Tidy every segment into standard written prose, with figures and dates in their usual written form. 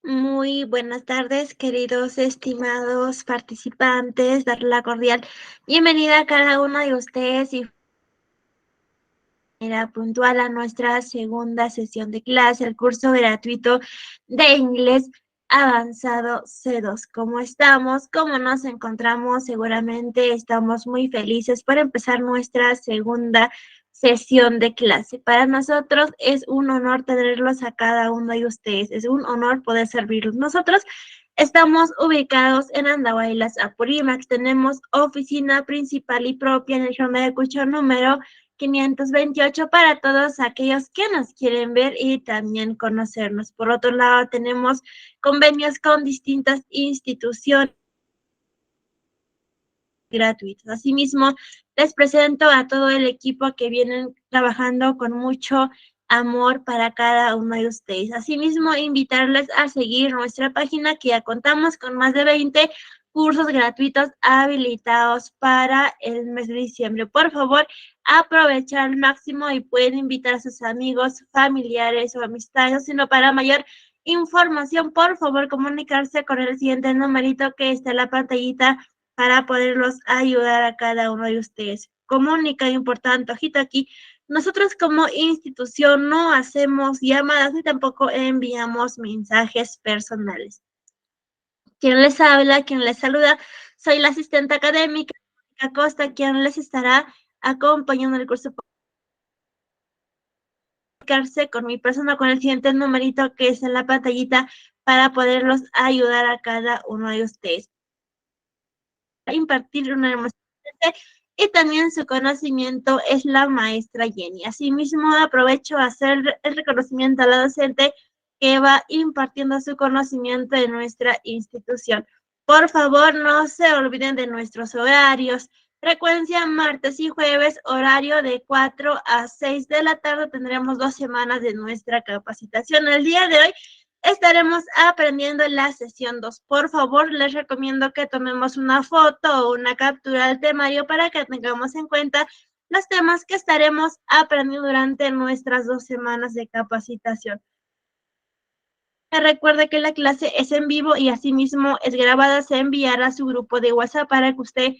Muy buenas tardes, queridos estimados participantes. Dar la cordial bienvenida a cada uno de ustedes y manera puntual a nuestra segunda sesión de clase, el curso gratuito de inglés avanzado C2. ¿Cómo estamos? ¿Cómo nos encontramos? Seguramente estamos muy felices por empezar nuestra segunda sesión de clase. Para nosotros es un honor tenerlos a cada uno de ustedes. Es un honor poder servirlos. Nosotros estamos ubicados en Andahuaylas, Apurímac. Tenemos oficina principal y propia en el Río de Cucho número 528 para todos aquellos que nos quieren ver y también conocernos. Por otro lado, tenemos convenios con distintas instituciones gratuitos. Asimismo, les presento a todo el equipo que vienen trabajando con mucho amor para cada uno de ustedes. Asimismo, invitarles a seguir nuestra página, que ya contamos con más de 20 cursos gratuitos habilitados para el mes de diciembre. Por favor, aprovechar al máximo y pueden invitar a sus amigos, familiares o amistades, sino para mayor información, por favor, comunicarse con el siguiente numerito que está en la pantallita para poderlos ayudar a cada uno de ustedes. Como única importante, ojito aquí, nosotros como institución no hacemos llamadas ni tampoco enviamos mensajes personales. Quien les habla, quien les saluda, soy la asistente académica Costa, quien les estará acompañando en el curso. Con mi persona con el siguiente numerito que es en la pantallita para poderlos ayudar a cada uno de ustedes. Impartir una hermosa clase y también su conocimiento es la maestra Jenny. Asimismo, aprovecho a hacer el reconocimiento a la docente que va impartiendo su conocimiento en nuestra institución. Por favor, no se olviden de nuestros horarios. Frecuencia martes y jueves, horario de 4 a 6 de la tarde. Tendremos 2 semanas de nuestra capacitación. El día de hoy estaremos aprendiendo la sesión 2. Por favor, les recomiendo que tomemos una foto o una captura del temario para que tengamos en cuenta los temas que estaremos aprendiendo durante nuestras 2 semanas de capacitación. Recuerde que la clase es en vivo y asimismo es grabada. Se enviará a su grupo de WhatsApp para que usted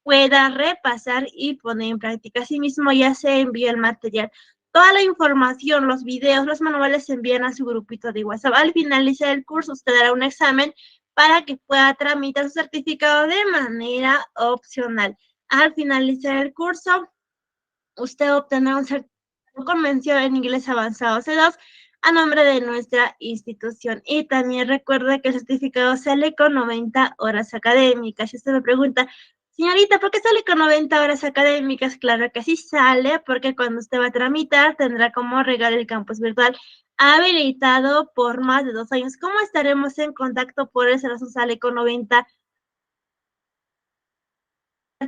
pueda repasar y poner en práctica. Asimismo, ya se envía el material. Toda la información, los videos, los manuales se envían a su grupito de WhatsApp. Al finalizar el curso, usted dará un examen para que pueda tramitar su certificado de manera opcional. Al finalizar el curso, usted obtendrá un certificado con mención en inglés avanzado C2 a nombre de nuestra institución. Y también recuerde que el certificado sale con 90 horas académicas. Si usted me pregunta, señorita, ¿por qué sale con 90 horas académicas? Claro que sí sale, porque cuando usted va a tramitar, tendrá como regalo el campus virtual habilitado por más de 2 años. ¿Cómo estaremos en contacto? Por esa razón sale con 90.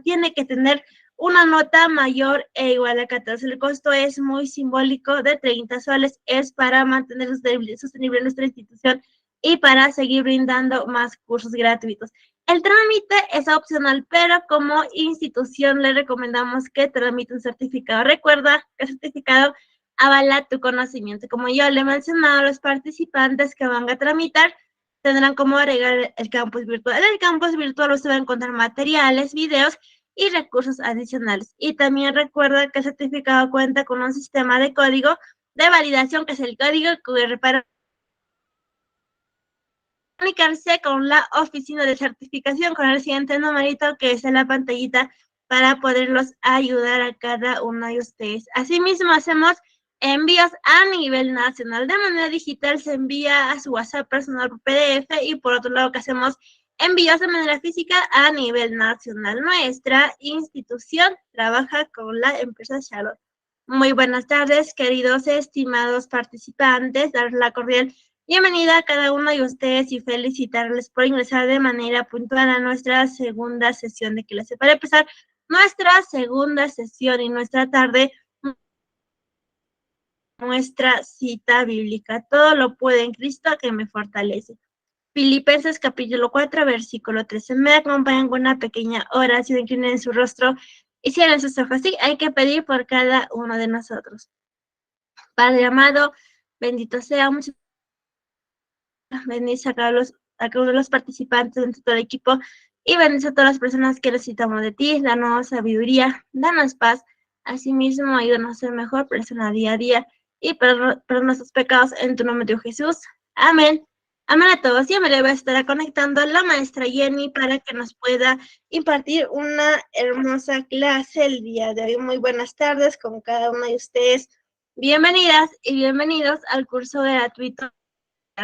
Tiene que tener una nota mayor e igual a 14. El costo es muy simbólico, de 30 soles, es para mantener sostenible nuestra institución y para seguir brindando más cursos gratuitos. El trámite es opcional, pero como institución le recomendamos que tramite un certificado. Recuerda que el certificado avala tu conocimiento. Como yo le he mencionado a los participantes que van a tramitar, tendrán como agregar el campus virtual. En el campus virtual usted va a encontrar materiales, videos y recursos adicionales. Y también recuerda que el certificado cuenta con un sistema de código de validación, que es el código QR, para comunicarse con la oficina de certificación con el siguiente numerito que es en la pantallita para poderlos ayudar a cada uno de ustedes. Asimismo, hacemos envíos a nivel nacional. De manera digital se envía a su WhatsApp personal por PDF y por otro lado que hacemos envíos de manera física a nivel nacional. Nuestra institución trabaja con la empresa Charlotte. Muy buenas tardes, queridos estimados participantes. Dar la cordial bienvenida a cada uno de ustedes y felicitarles por ingresar de manera puntual a nuestra segunda sesión de clase. Para empezar nuestra segunda sesión y nuestra tarde, nuestra cita bíblica. Todo lo puede en Cristo que me fortalece. Filipenses capítulo 4, versículo 13. Me acompañan con una pequeña oración, inclinen su rostro y cierren sus ojos. Sí, hay que pedir por cada uno de nosotros. Padre amado, bendito sea, muchas bendice a cada uno de los participantes de todo el equipo y bendice a todas las personas que necesitamos de ti. Danos sabiduría, danos paz. Asimismo, ayúdanos a ser mejor persona día a día y perdona nuestros pecados en tu nombre, Dios Jesús. Amén. Amén a todos. Ya me le voy a estar conectando la maestra Jenny para que nos pueda impartir una hermosa clase el día de hoy. Muy buenas tardes con cada una de ustedes. Bienvenidas y bienvenidos al curso gratuito.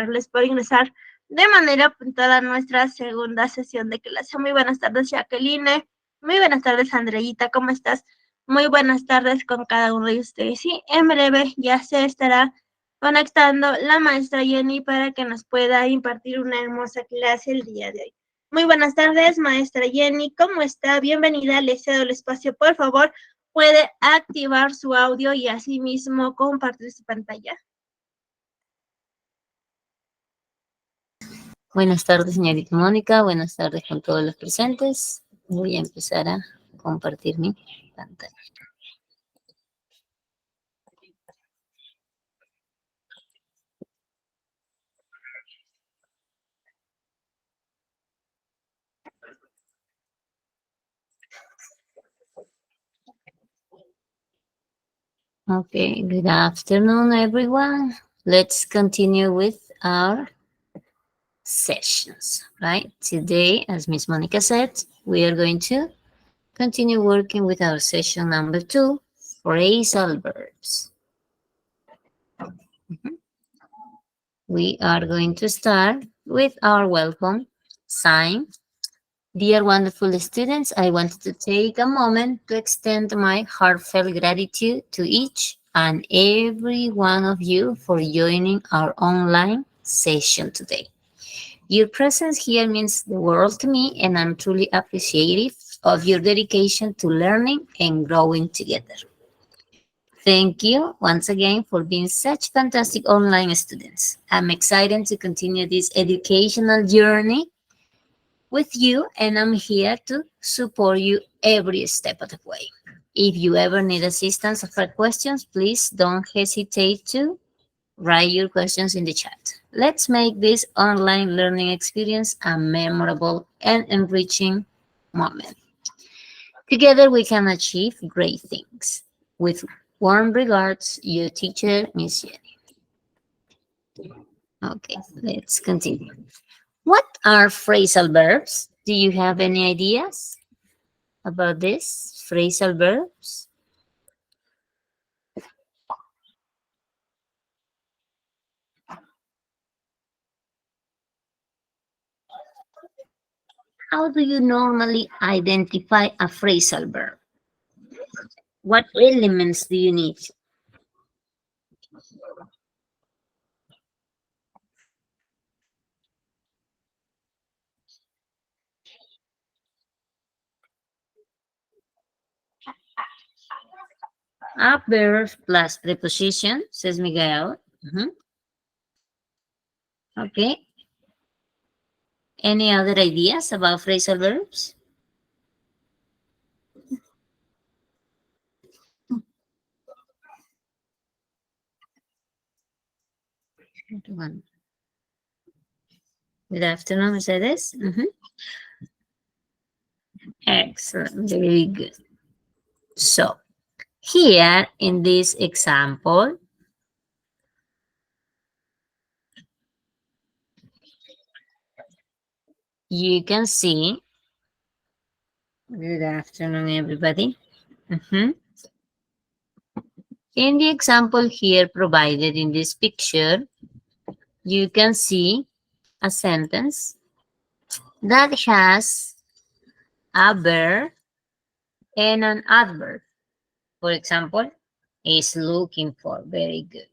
Les por ingresar de manera apuntada a nuestra segunda sesión de clase. Muy buenas tardes, Jacqueline. Muy buenas tardes, Andreita. ¿Cómo estás? Muy buenas tardes con cada uno de ustedes. Y en breve ya se estará conectando la maestra Jenny para que nos pueda impartir una hermosa clase el día de hoy. Muy buenas tardes, maestra Jenny. ¿Cómo está? Bienvenida. Le cedo el espacio. Por favor, puede activar su audio y asimismo compartir su pantalla. Buenas tardes, señorita Mónica. Buenas tardes con todos los presentes. Voy a empezar a compartir mi pantalla. Okay, good afternoon, everyone. Let's continue with our sessions, right? Today, as Miss Monica said, we are going to continue working with our session number 2, phrasal verbs. We are going to start with our welcome sign. Dear wonderful students, I wanted to take a moment to extend my heartfelt gratitude to each and every one of you for joining our online session today. Your presence here means the world to me, and I'm truly appreciative of your dedication to learning and growing together. Thank you once again for being such fantastic online students. I'm excited to continue this educational journey with you, and I'm here to support you every step of the way. If you ever need assistance or questions, please don't hesitate to write your questions in the chat. Let's make this online learning experience a memorable and enriching moment. Together we can achieve great things. With warm regards, your teacher, Miss Jenny. Okay, let's continue. What are phrasal verbs? Do you have any ideas about this? Phrasal verbs? How do you normally identify a phrasal verb? What elements do you need? A verb plus preposition, says Miguel. Okay. Any other ideas about phrasal verbs? Good afternoon, Mercedes. Excellent, very good. So, here in this example, you can see, good afternoon, everybody. In the example here provided in this picture, you can see a sentence that has a verb and an adverb. For example, is looking for, very good.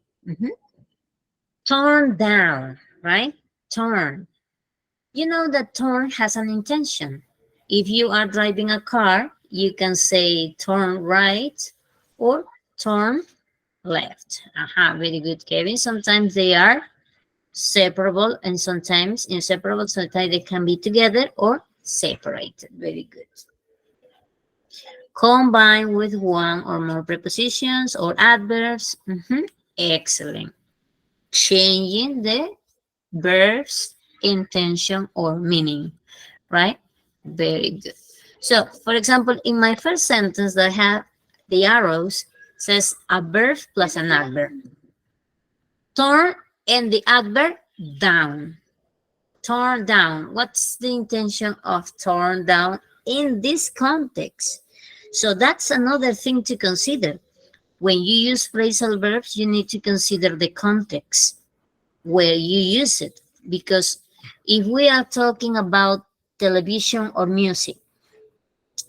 Turn down, right? Turn. You know that turn has an intention. If you are driving a car, you can say turn right or turn left. Very good, Kevin. Sometimes they are separable and sometimes inseparable. Sometimes they can be together or separated. Very good. Combine with one or more prepositions or adverbs. Excellent. Changing the verbs, intention, or meaning, right? Very good. So, for example, in my first sentence that I have the arrows says a verb plus an adverb. Turn and the adverb down. Turn down. What's the intention of turn down in this context? So that's another thing to consider. When you use phrasal verbs, you need to consider the context where you use it. Because if we are talking about television or music,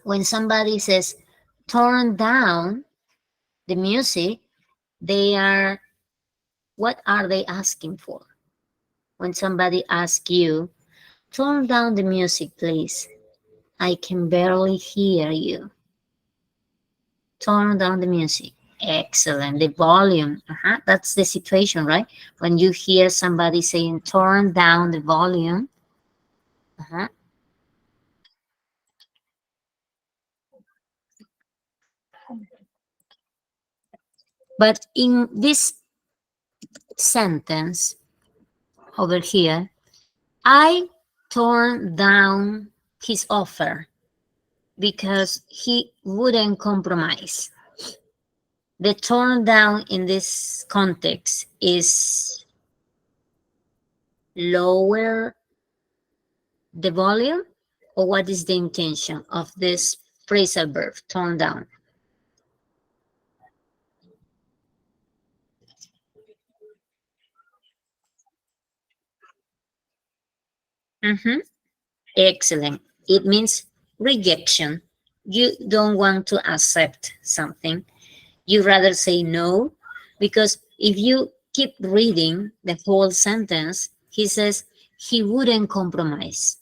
when somebody says turn down the music, what are they asking for? When somebody asks you, turn down the music, please. I can barely hear you. Turn down the music. Excellent. The volume. That's the situation, right? When you hear somebody saying, turn down the volume. But in this sentence over here, I turned down his offer because he wouldn't compromise. The turn down in this context is lower the volume, or what is the intention of this phrasal verb, turn down? Excellent. It means rejection. You don't want to accept something. You rather say no, because if you keep reading the whole sentence, he says he wouldn't compromise.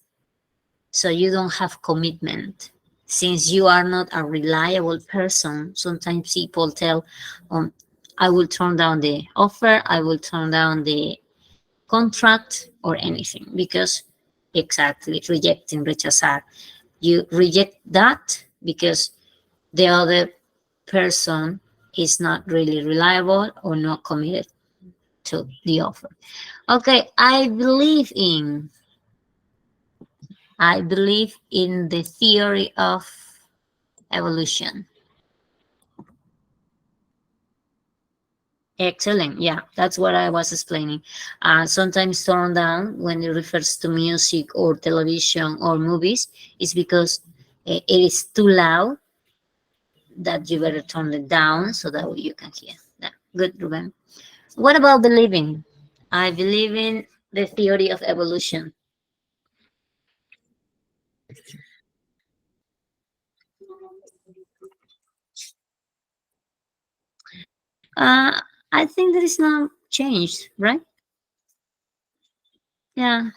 So you don't have commitment. Since you are not a reliable person, sometimes people tell, I will turn down the offer, I will turn down the contract or anything, because exactly rejecting, rechazar. You reject that because the other person is not really reliable or not committed to the offer. Okay, I believe in the theory of evolution. Excellent. Yeah, that's what I was explaining. Sometimes turn down when it refers to music or television or movies is because it is too loud, that you better turn it down so that you can hear. Yeah, good, Ruben. What about believing? I believe in the theory of evolution. Uh, I think there is no change, right? Yeah.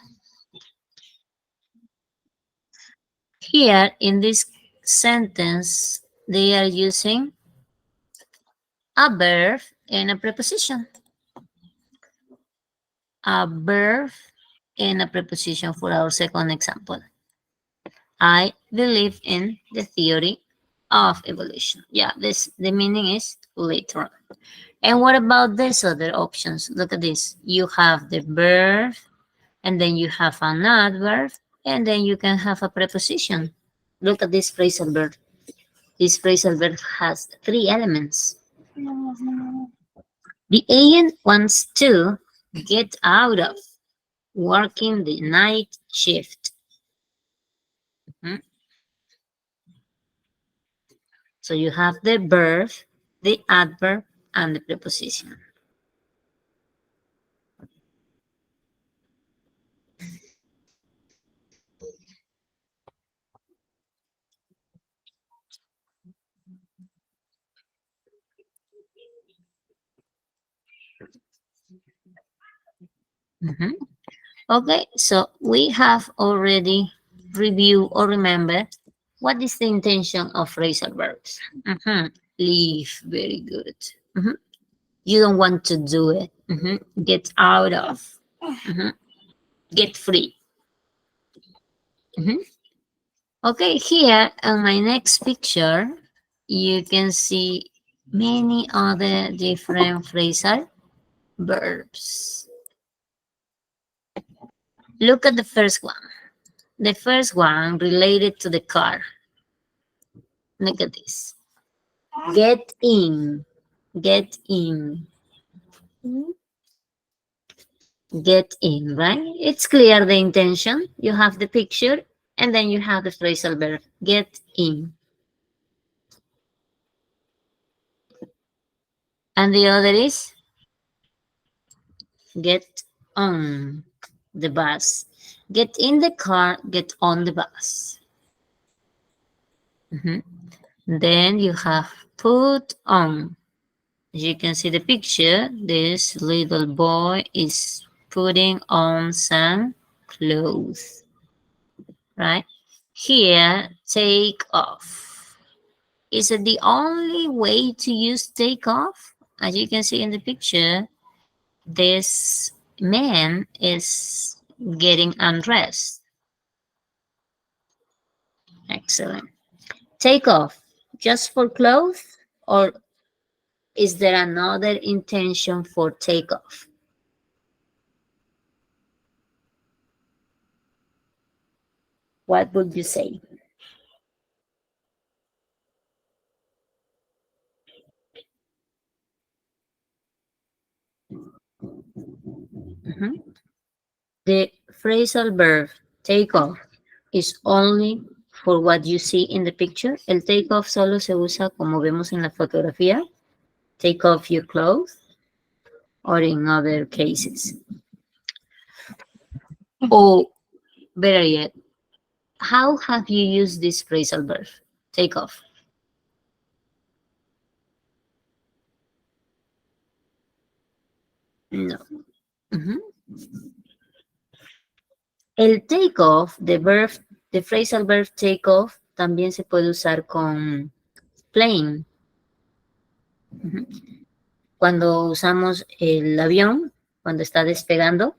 Here in this sentence, they are using a verb and a preposition. A verb and a preposition for our second example. I believe in the theory of evolution. Yeah, the meaning is literal. And what about these other options? Look at this. You have the verb, and then you have an adverb, and then you can have a preposition. Look at this phrasal verb. This phrasal verb has three elements. The agent wants to get out of working the night shift. So you have the verb, the adverb, and the preposition. Okay, so we have already reviewed or remembered what is the intention of phrasal verbs. Leave, very good. You don't want to do it. Get out of. Get free. Okay, here on my next picture, you can see many other different phrasal verbs. Look at the first one. The first one related to the car. Look at this. Get in. Get in. Mhm. Get in, right? It's clear the intention. You have the picture and then you have the phrasal verb. Get in. And the other is get on the bus. Get in the car, get on the bus. Mhm. Then you have put on. As you can see the picture, this little boy is putting on some clothes, right? Here, take off. Is it the only way to use take off? As you can see in the picture, this man is getting undressed. Excellent. Take off just for clothes, or is there another intention for take off? What would you say? Mhm. The phrasal verb take off is only for what you see in the picture. El take off solo se usa como vemos en la fotografía. Take off your clothes, or in other cases. Or better yet, how have you used this phrasal verb? Take off. No. Mhm. El take off, the phrasal verb take off, también se puede usar con plane. Ujú. Cuando usamos el avión, cuando está despegando,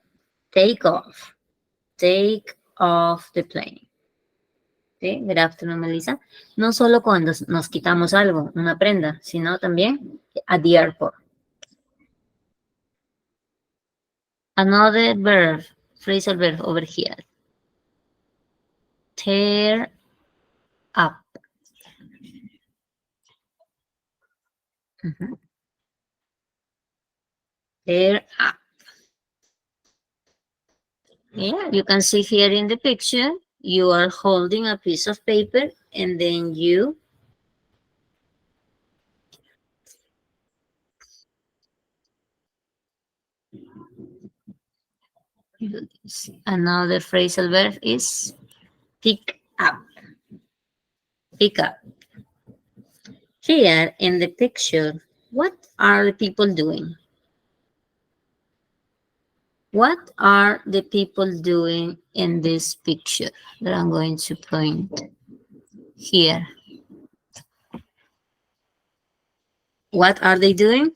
take off. Take off the plane. ¿Sí? Good afternoon, Melissa. No solo cuando nos quitamos algo, una prenda, sino también at the airport. Another verb, phrasal verb over here. Tear up. Mhm. Tear up. Yeah, you can see here in the picture, you are holding a piece of paper and then you do this. Another phrasal verb is pick up. Pick up. Here in the picture, what are the people doing? What are the people doing in this picture that I'm going to point here? What are they doing?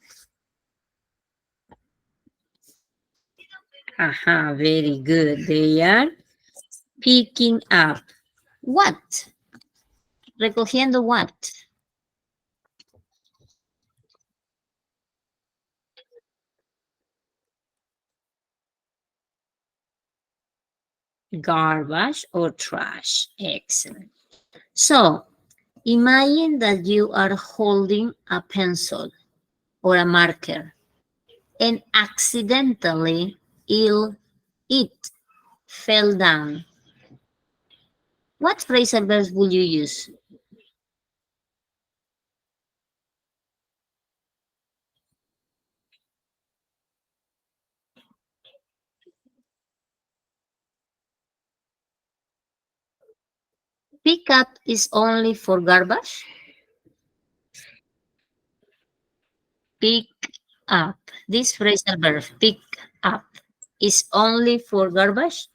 Aha, very good. They are picking up. What? Recogiendo what? Garbage or trash. Excellent. So, imagine that you are holding a pencil or a marker and accidentally it fell down. What phrasal verbs will you use? Pick up is only for garbage. Pick up. This phrasal verb, pick up, is only for garbage?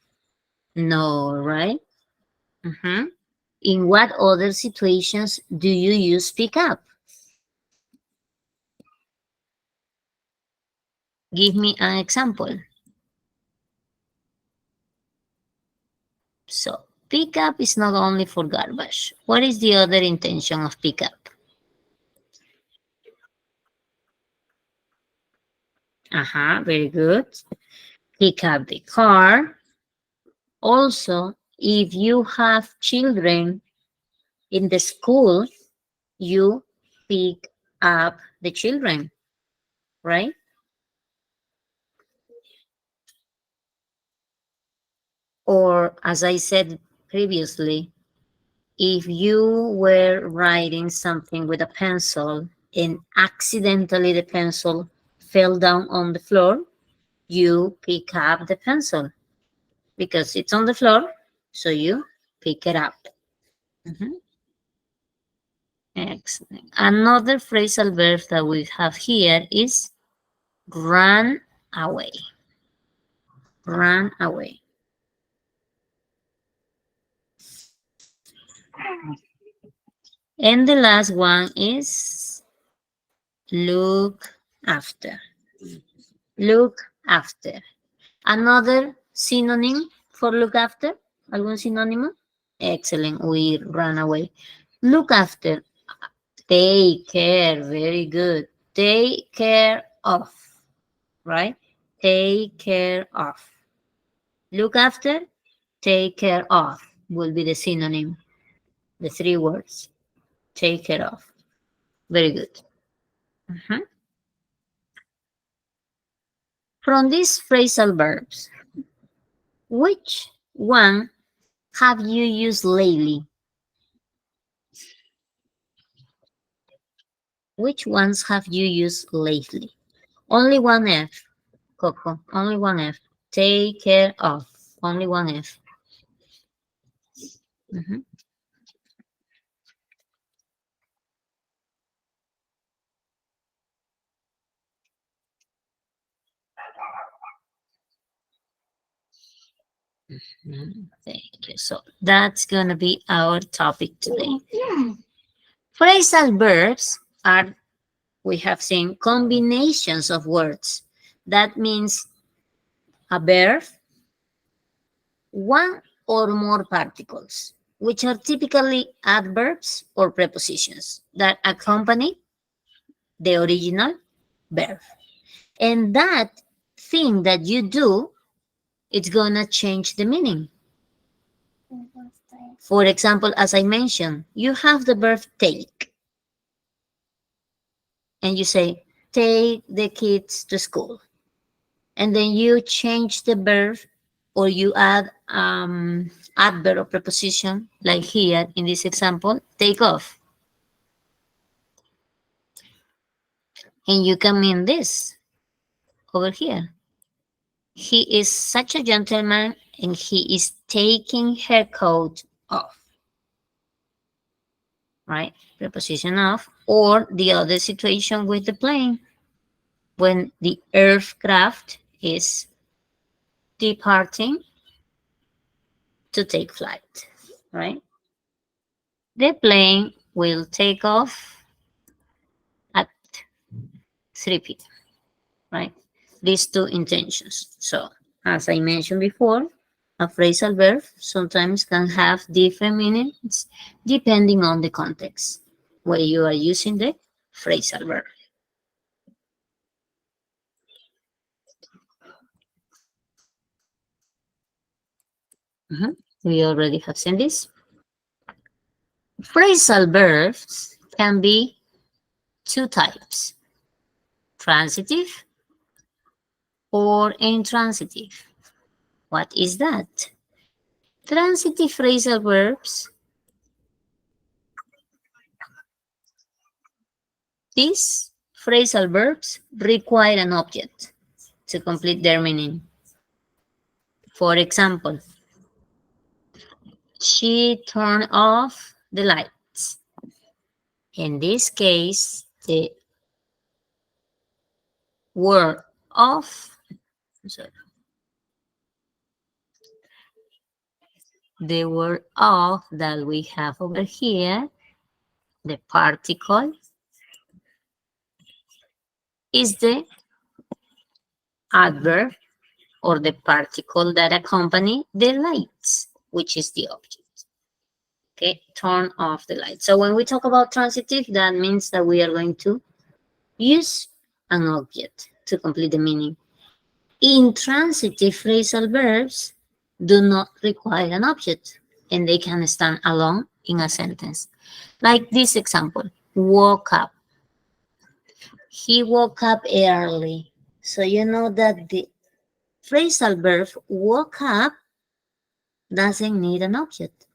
No, right? Mhm. In what other situations do you use pick up? Give me an example. So, pick up is not only for garbage. What is the other intention of pick up? Very good. Pick up the car. Also, if you have children in the school, you pick up the children, right? Or as I said previously, if you were writing something with a pencil and accidentally the pencil fell down on the floor, you pick up the pencil because it's on the floor, so you pick it up. Mhm. Excellent. Another phrasal verb that we have here is run away. Run away. And the last one is look after. Look after. Another synonym for look after? ¿Algún sinónimo? Excellent. We run away. Look after. Take care. Very good. Take care of. Right? Take care of. Look after. Take care of will be the synonym. The three words. Take care of. Very good. Mhm. From these phrasal verbs, which one have you used lately? Which ones have you used lately? Only one F, Coco. Only one F. Take care of. Only one F. Mhm. Thank you. So that's going to be our topic today. Phrasal verbs are, we have seen, combinations of words. That means a verb, one or more particles, which are typically adverbs or prepositions that accompany the original verb. And that thing that you do, it's gonna change the meaning. For example, as I mentioned, you have the verb take, and you say, take the kids to school. And then you change the verb or you add adverb or preposition, like here in this example, take off. And you can mean this over here. He is such a gentleman and he is taking her coat off. Right? Preposition of. Or the other situation with the plane, when the aircraft is departing to take flight. Right? The plane will take off at 3 p.m. Right? These two intentions. So, as I mentioned before, a phrasal verb sometimes can have different meanings depending on the context where you are using the phrasal verb. We already have seen this. Phrasal verbs can be two types, transitive or intransitive. What is that? Transitive phrasal verbs, these phrasal verbs require an object to complete their meaning. For example, she turned off the lights. In this case, the word off, sorry, the word of that we have over here, the particle, is the adverb or the particle that accompany the lights, which is the object. Okay, turn off the light. So when we talk about transitive, that means that we are going to use an object to complete the meaning. Intransitive phrasal verbs, do not require an object, and they can stand alone in a sentence. Like this example, woke up. He woke up early. So you know that the phrasal verb woke up doesn't need an object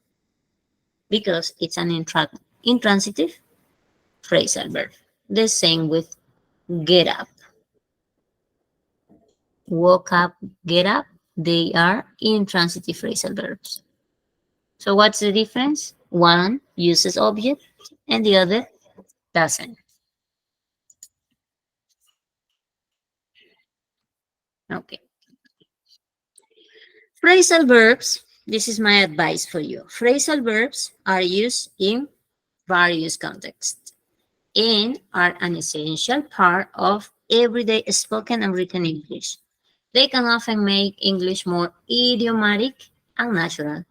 because it's an intransitive phrasal verb. The same with get up. Woke up, get up, they are intransitive phrasal verbs. So what's the difference? One uses object and the other doesn't. Okay. Phrasal verbs, this is my advice for you. Phrasal verbs are used in various contexts and are an essential part of everyday spoken and written English. They can often make English more idiomatic and natural.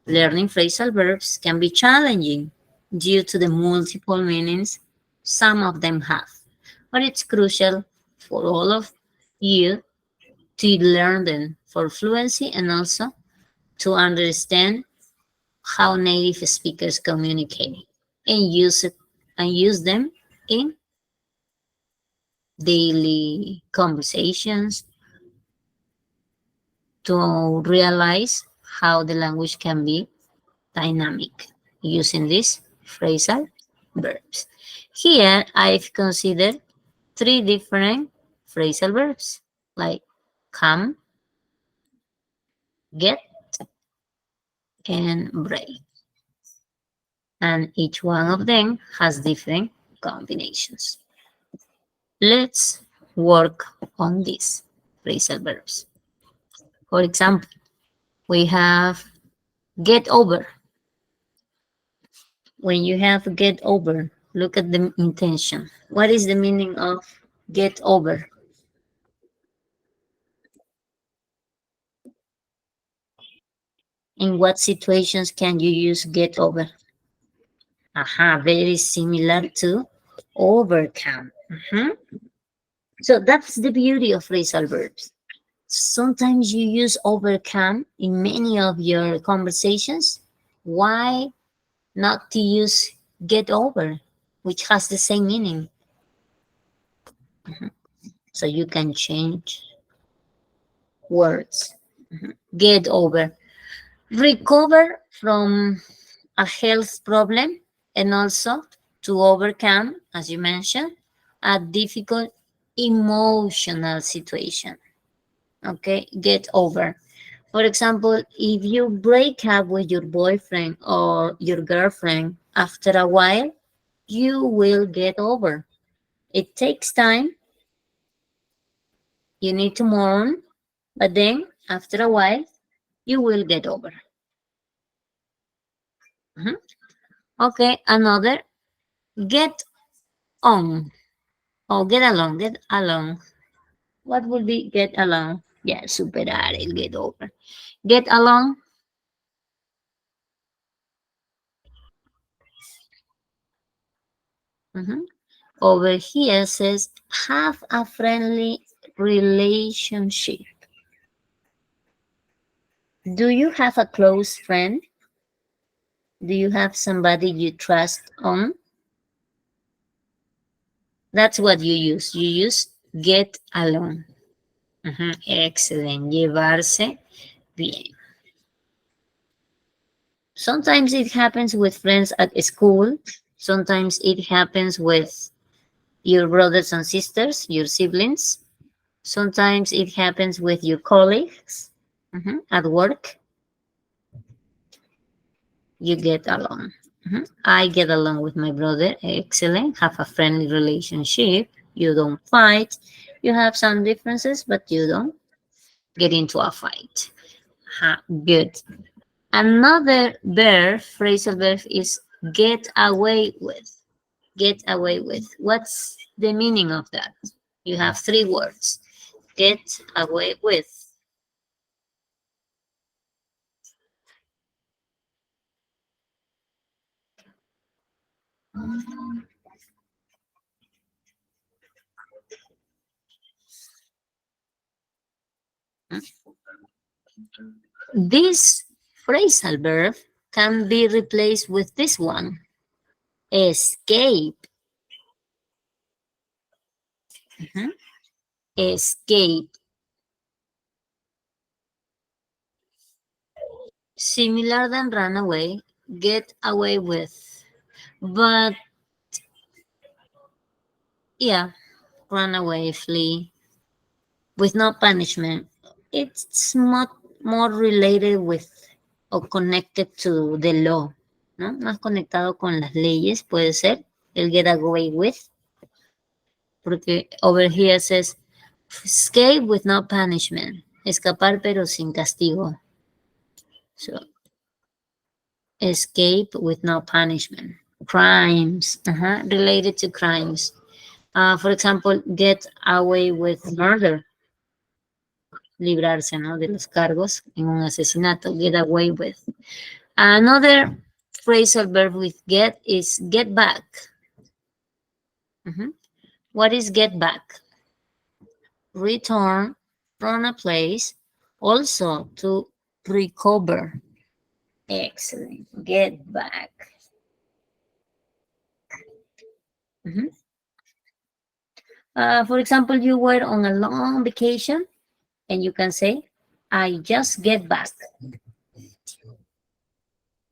Learning phrasal verbs can be challenging due to the multiple meanings some of them have, but it's crucial for all of you to learn them for fluency and also to understand how native speakers communicate and use them in daily conversations to realize how the language can be dynamic using these phrasal verbs. Here I've considered three different phrasal verbs like come, get, and break. And each one of them has different combinations. Let's work on these phrasal verbs. For example, we have get over. When you have get over, look at the intention. What is the meaning of get over? In what situations can you use get over? Aha, very similar to overcome. Mhm. So that's the beauty of phrasal verbs. Sometimes you use overcome in many of your conversations. Why not to use get over, which has the same meaning? So you can change words. Get over. Recover from a health problem and also to overcome, as you mentioned, a difficult emotional situation. Okay, get over. For example, if you break up with your boyfriend or your girlfriend after a while, you will get over. It takes time, you need to mourn, but then after a while, you will get over. Mhm. Okay, another, get on. Oh, get along, get along. What would be get along? Yeah, superar el get over. Get along. Mhm. Over here says have a friendly relationship. Do you have a close friend? Do you have somebody you trust on? That's what you use. You use get along. Excellent. Llevarse bien. Sometimes it happens with friends at school. Sometimes it happens with your brothers and sisters, your siblings. Sometimes it happens with your colleagues at work. You get along. I get along with my brother. Excellent. Have a friendly relationship. You don't fight. You have some differences, but you don't get into a fight. Good. Another verb, phrasal verb, is get away with. Get away with. What's the meaning of that? You have three words. Get away with. This phrasal verb can be replaced with this one, escape. Mhm. Escape. Similar than run away, get away with. But yeah, run away, flee, with no punishment. It's more related with o connected to the law, ¿no? Más conectado con las leyes puede ser el get away with, porque over here says escape with no punishment, escapar pero sin castigo. So, escape with no punishment. Crimes, related to crimes. For example, get away with murder, librarse, ¿no? De los cargos en un asesinato, get away with. Another phrasal verb with get is get back. What is get back? Return from a place, also to recover. Excellent. Get back. For example, you were on a long vacation and you can say, I just get back.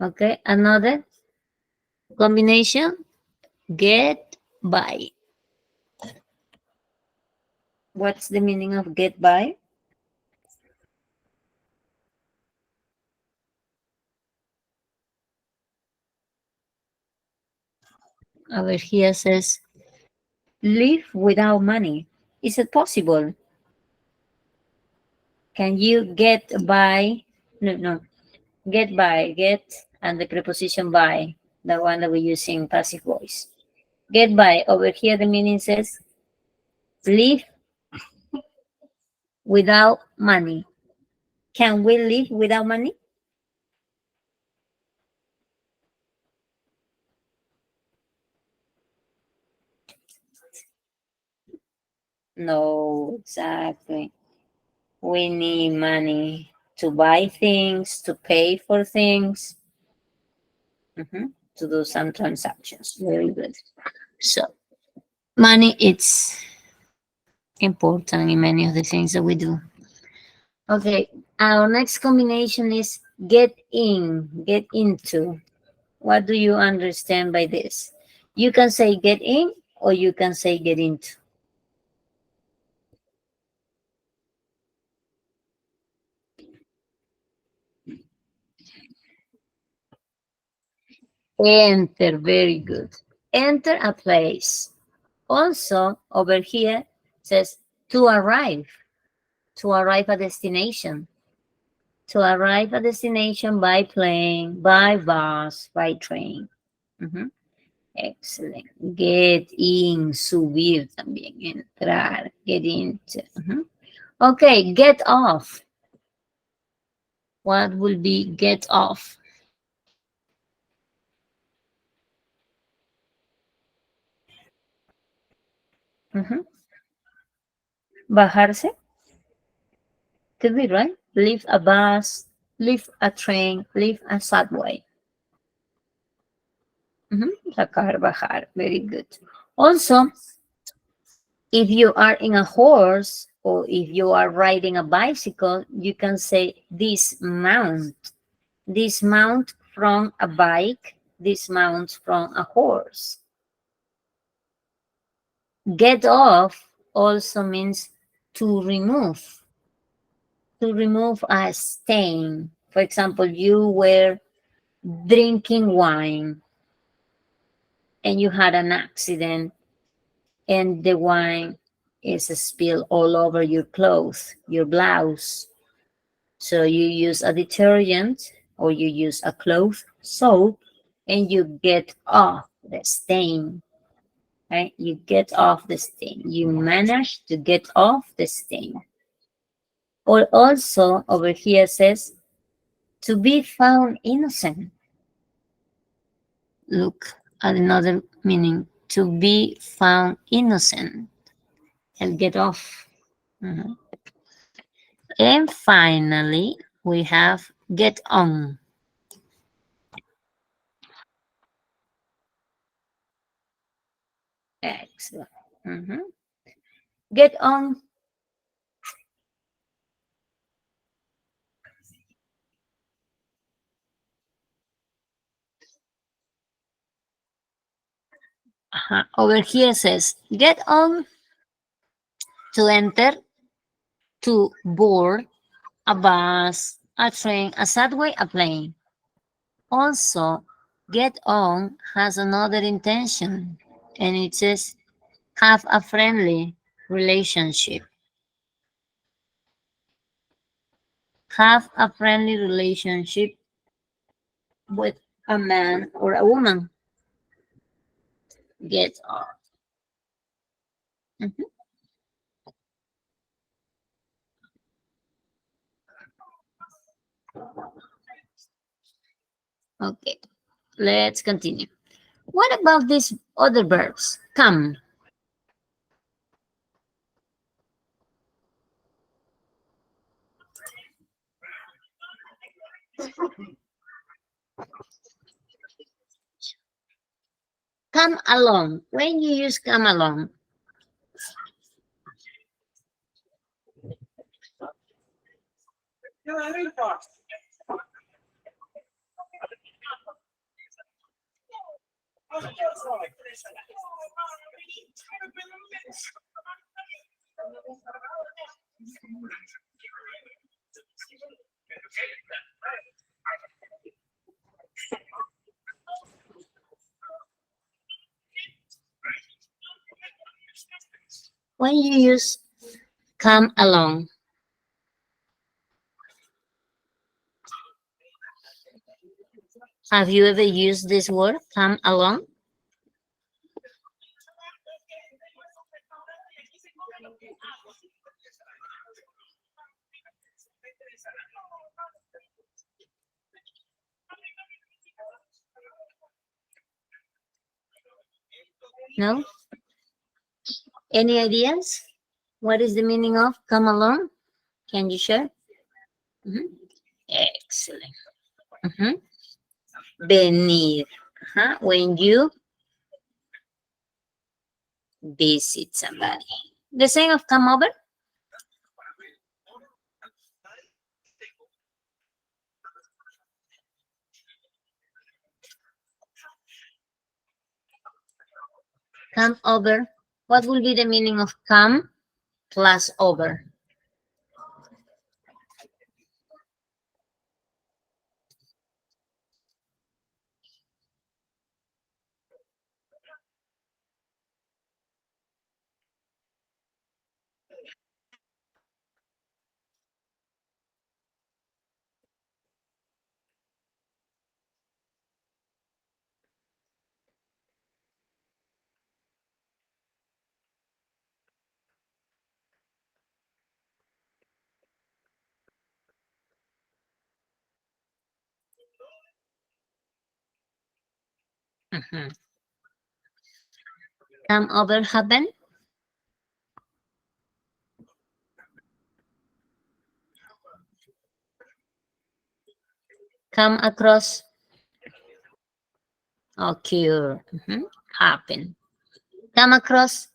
Okay, another combination, get by. What's the meaning of get by? Over here says, live without money. Is it possible? Can you get by? No. Get by, get, and the preposition by, the one that we use in passive voice. Get by. Over here, the meaning says, live without money. Can we live without money? No, exactly. We need money to buy things, to pay for things, to do some transactions. Very good. So, money it's important in many of the things that we do. Okay, our next combination is get in, get into. What do you understand by this? You can say get in or you can say get into. Enter, very good. Enter a place. Also, over here says to arrive a destination. To arrive a destination by plane, by bus, by train. Excellent. Get in, subir también, entrar, get into. Okay, get off. What will be get off? Bajarse. Could be right. Leave a bus, leave a train, leave a subway. Sacar, bajar. Very good. Also, if you are in a horse or if you are riding a bicycle, you can say dismount. Dismount from a bike, dismount from a horse. Get off also means to remove a stain. For example, you were drinking wine and you had an accident and the wine is spilled all over your clothes, your blouse. So you use a detergent or you use a cloth soap and you get off the stain. Right? You get off the stain. You manage to get off the stain. Or also over here says to be found innocent. Look at another meaning. To be found innocent. And get off. And finally, We have get on. Excellent. Get on. Over here says get on, to enter, to board, a bus, a train, a subway, a plane. Also, get on has another intention, and it says have a friendly relationship. Have a friendly relationship with a man or a woman. Get on. Mhm. Okay, let's continue. What about these other verbs? Come. Come along. When you use come along, when you use come along, have you ever used this word, come along? No? Any ideas? What is the meaning of come along? Can you share? Mhm. Excellent. Mhm. Venir. When you visit somebody. The same of come over? Come over. What will be the meaning of come plus over? Mhm. Come over happen? Come across? Occur. Happen. Come across?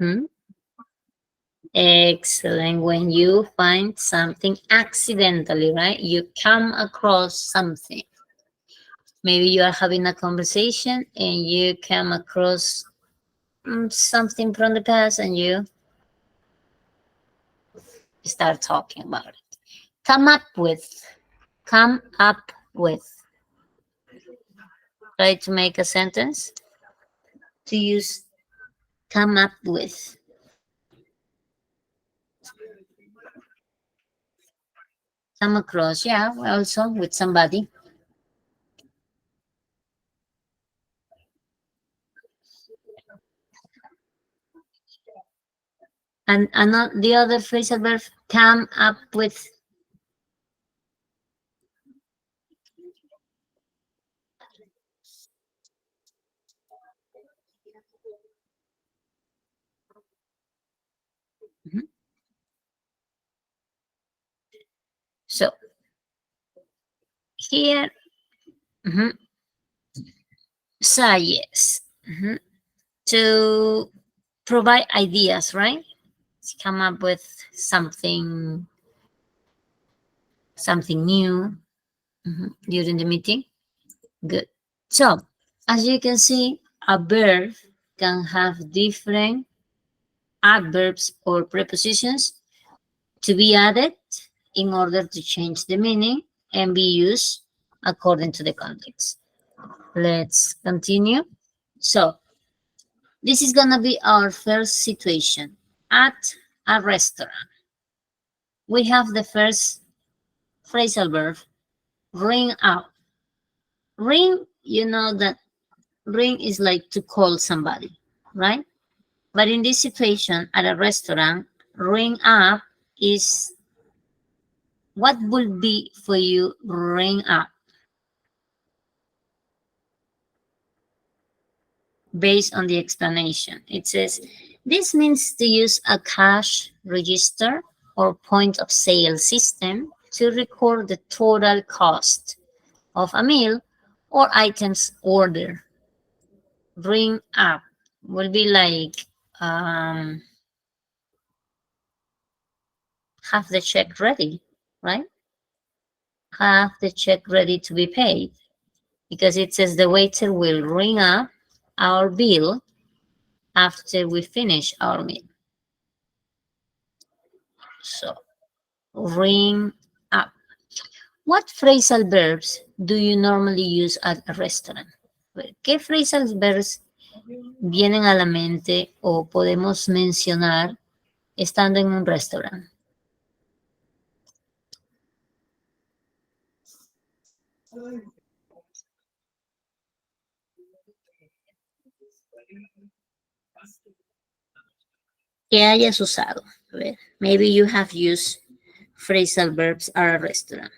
Mhm. Excellent. When you find something accidentally, right? You come across something. Maybe you are having a conversation and you come across something from the past and you start talking about it. Come up with. Come up with. Try to make a sentence to use come up with. come across, yeah, also with somebody. And another, the other phrasal verb, come up with. Mhm. So here, mhm, say yes. Mhm. To provide ideas, right? To come up with something new, during the meeting. Good. So, as you can see, a verb can have different adverbs or prepositions to be added in order to change the meaning and be used according to the context. Let's continue. So, this is gonna be our first situation at a restaurant. We have the first phrasal verb, ring out. Ring, you know that ring is like to call somebody, right? But in this situation at a restaurant, ring up is what would be for you ring up based on the explanation. It says this means to use a cash register or point of sale system to record the total cost of a meal or items ordered. Ring up will be like have the check ready, right? Have the check ready to be paid because it says the waiter will ring up our bill after we finish our meal. So, ring up. What phrasal verbs do you normally use at a restaurant? ¿Qué phrasal verbs vienen a la mente o podemos mencionar estando en un restaurante? Que hayas usado. A ver, maybe you have used phrasal verbs at a restaurant.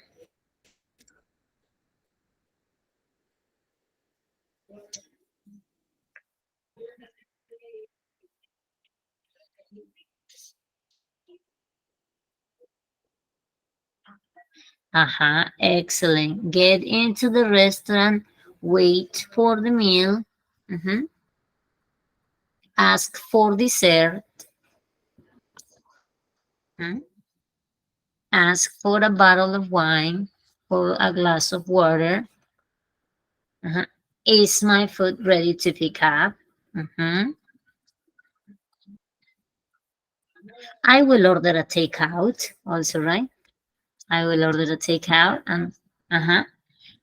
Excellent. Get into the restaurant, wait for the meal, ask for dessert, mhm, ask for a bottle of wine or a glass of water. Is my food ready to pick up? I will order a takeout also, right? I will order a takeout and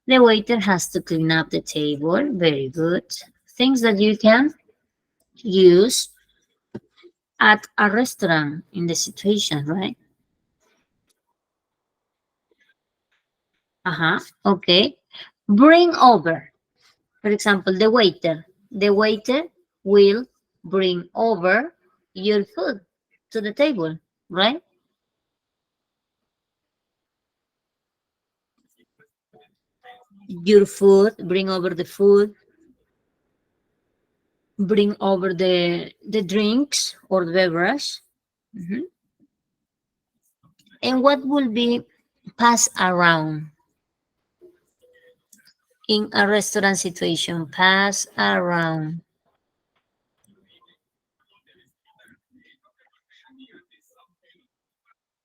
the waiter has to clean up the table. Very good. Things that you can use at a restaurant in the situation, right? Okay. Bring over. For example, the waiter. The waiter will bring over your food to the table, right? Your food, bring over the food, bring over the drinks or the beverage. And what will be pass around in a restaurant situation? Pass around.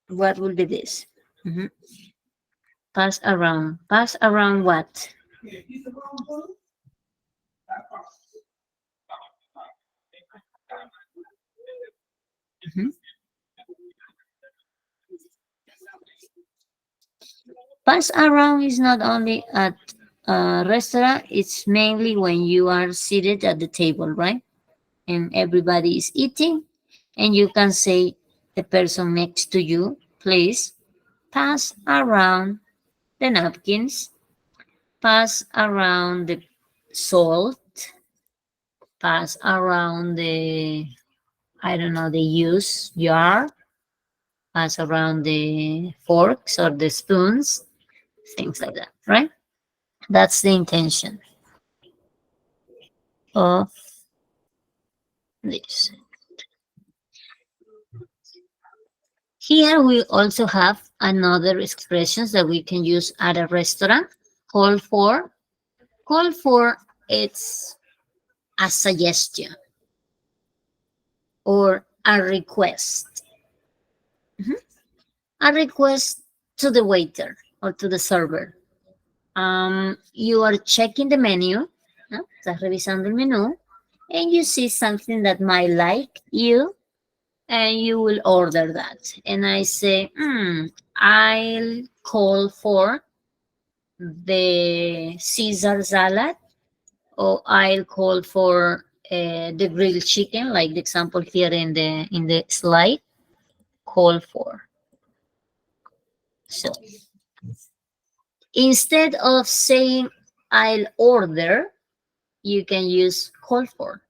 What will be this? Pass around. Pass around what? Pass around is not only at a restaurant, it's mainly when you are seated at the table, right? And everybody is eating, and you can say the person next to you, please pass around the napkins, pass around the salt, pass around the, I don't know, the use jar, pass around the forks or the spoons, things like that, right? That's the intention of this. Here we also have another expressions that we can use at a restaurant. Call for. Call for, it's a suggestion or a request. A request to the waiter or to the server. You are checking the menu, ¿no? Estás revisando el menú, and you see something that might like you, and you will order that. And I say, I'll call for the Caesar salad, or I'll call for the grilled chicken, like the example here in the slide. Call for. So instead of saying I'll order, you can use call for.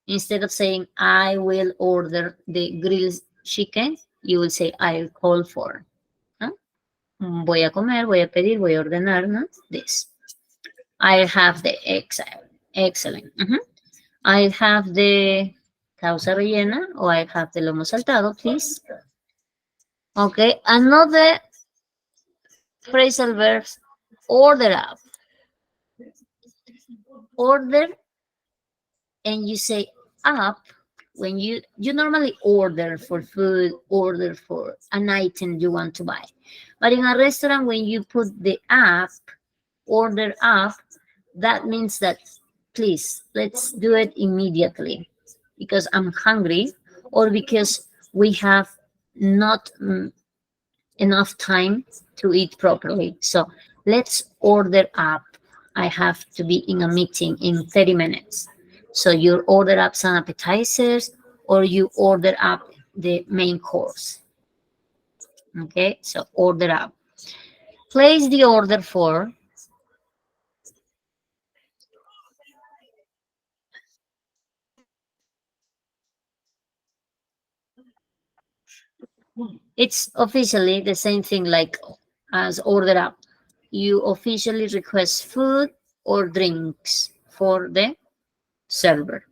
Instead of saying I will order the grilled chicken, you will say I'll call for. ¿No? Voy a comer, voy a pedir, voy a ordenar, ¿no? This. I have the excellent. I have the causa rellena, or I have the lomo saltado, please. Okay, another phrasal verbs, order up. Order, and you say up when you normally order for food, order for an item you want to buy. But in a restaurant, when you put the up, order up, that means that, please, let's do it immediately because I'm hungry, or because we have not enough time to eat properly. So let's order up. I have to be in a meeting in 30 minutes. So you order up some appetizers, or you order up the main course. Okay, so order up. Place the order for. It's officially the same thing like as order up. You officially request food or drinks for the server.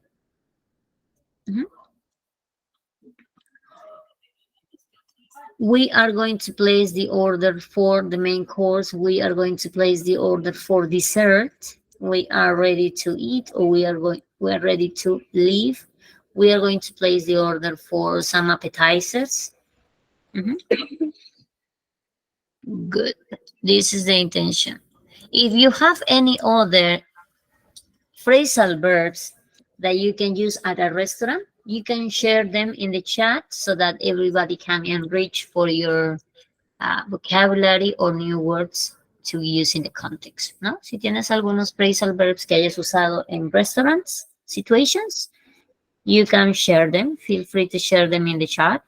We are going to place the order for the main course. We are going to place the order for dessert. We are ready to eat, or we are ready to leave. We are going to place the order for some appetizers. Good. This is the intention. If you have any other phrasal verbs that you can use at a restaurant, you can share them in the chat so that everybody can enrich for your vocabulary or new words to use in the context, ¿no? Si tienes algunos phrasal verbs que hayas usado en restaurants situations, you can share them. Feel free to share them in the chat,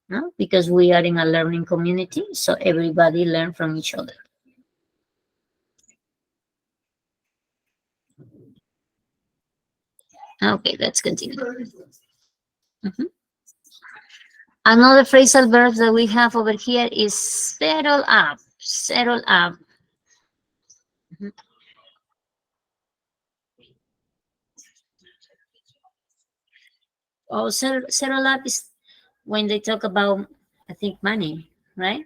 ¿no? Because we are in a learning community, so everybody learn from each other. Okay, let's continue. Another phrasal verb that we have over here is settle up. Settle up. Oh, settle up is when they talk about, I think, money, right?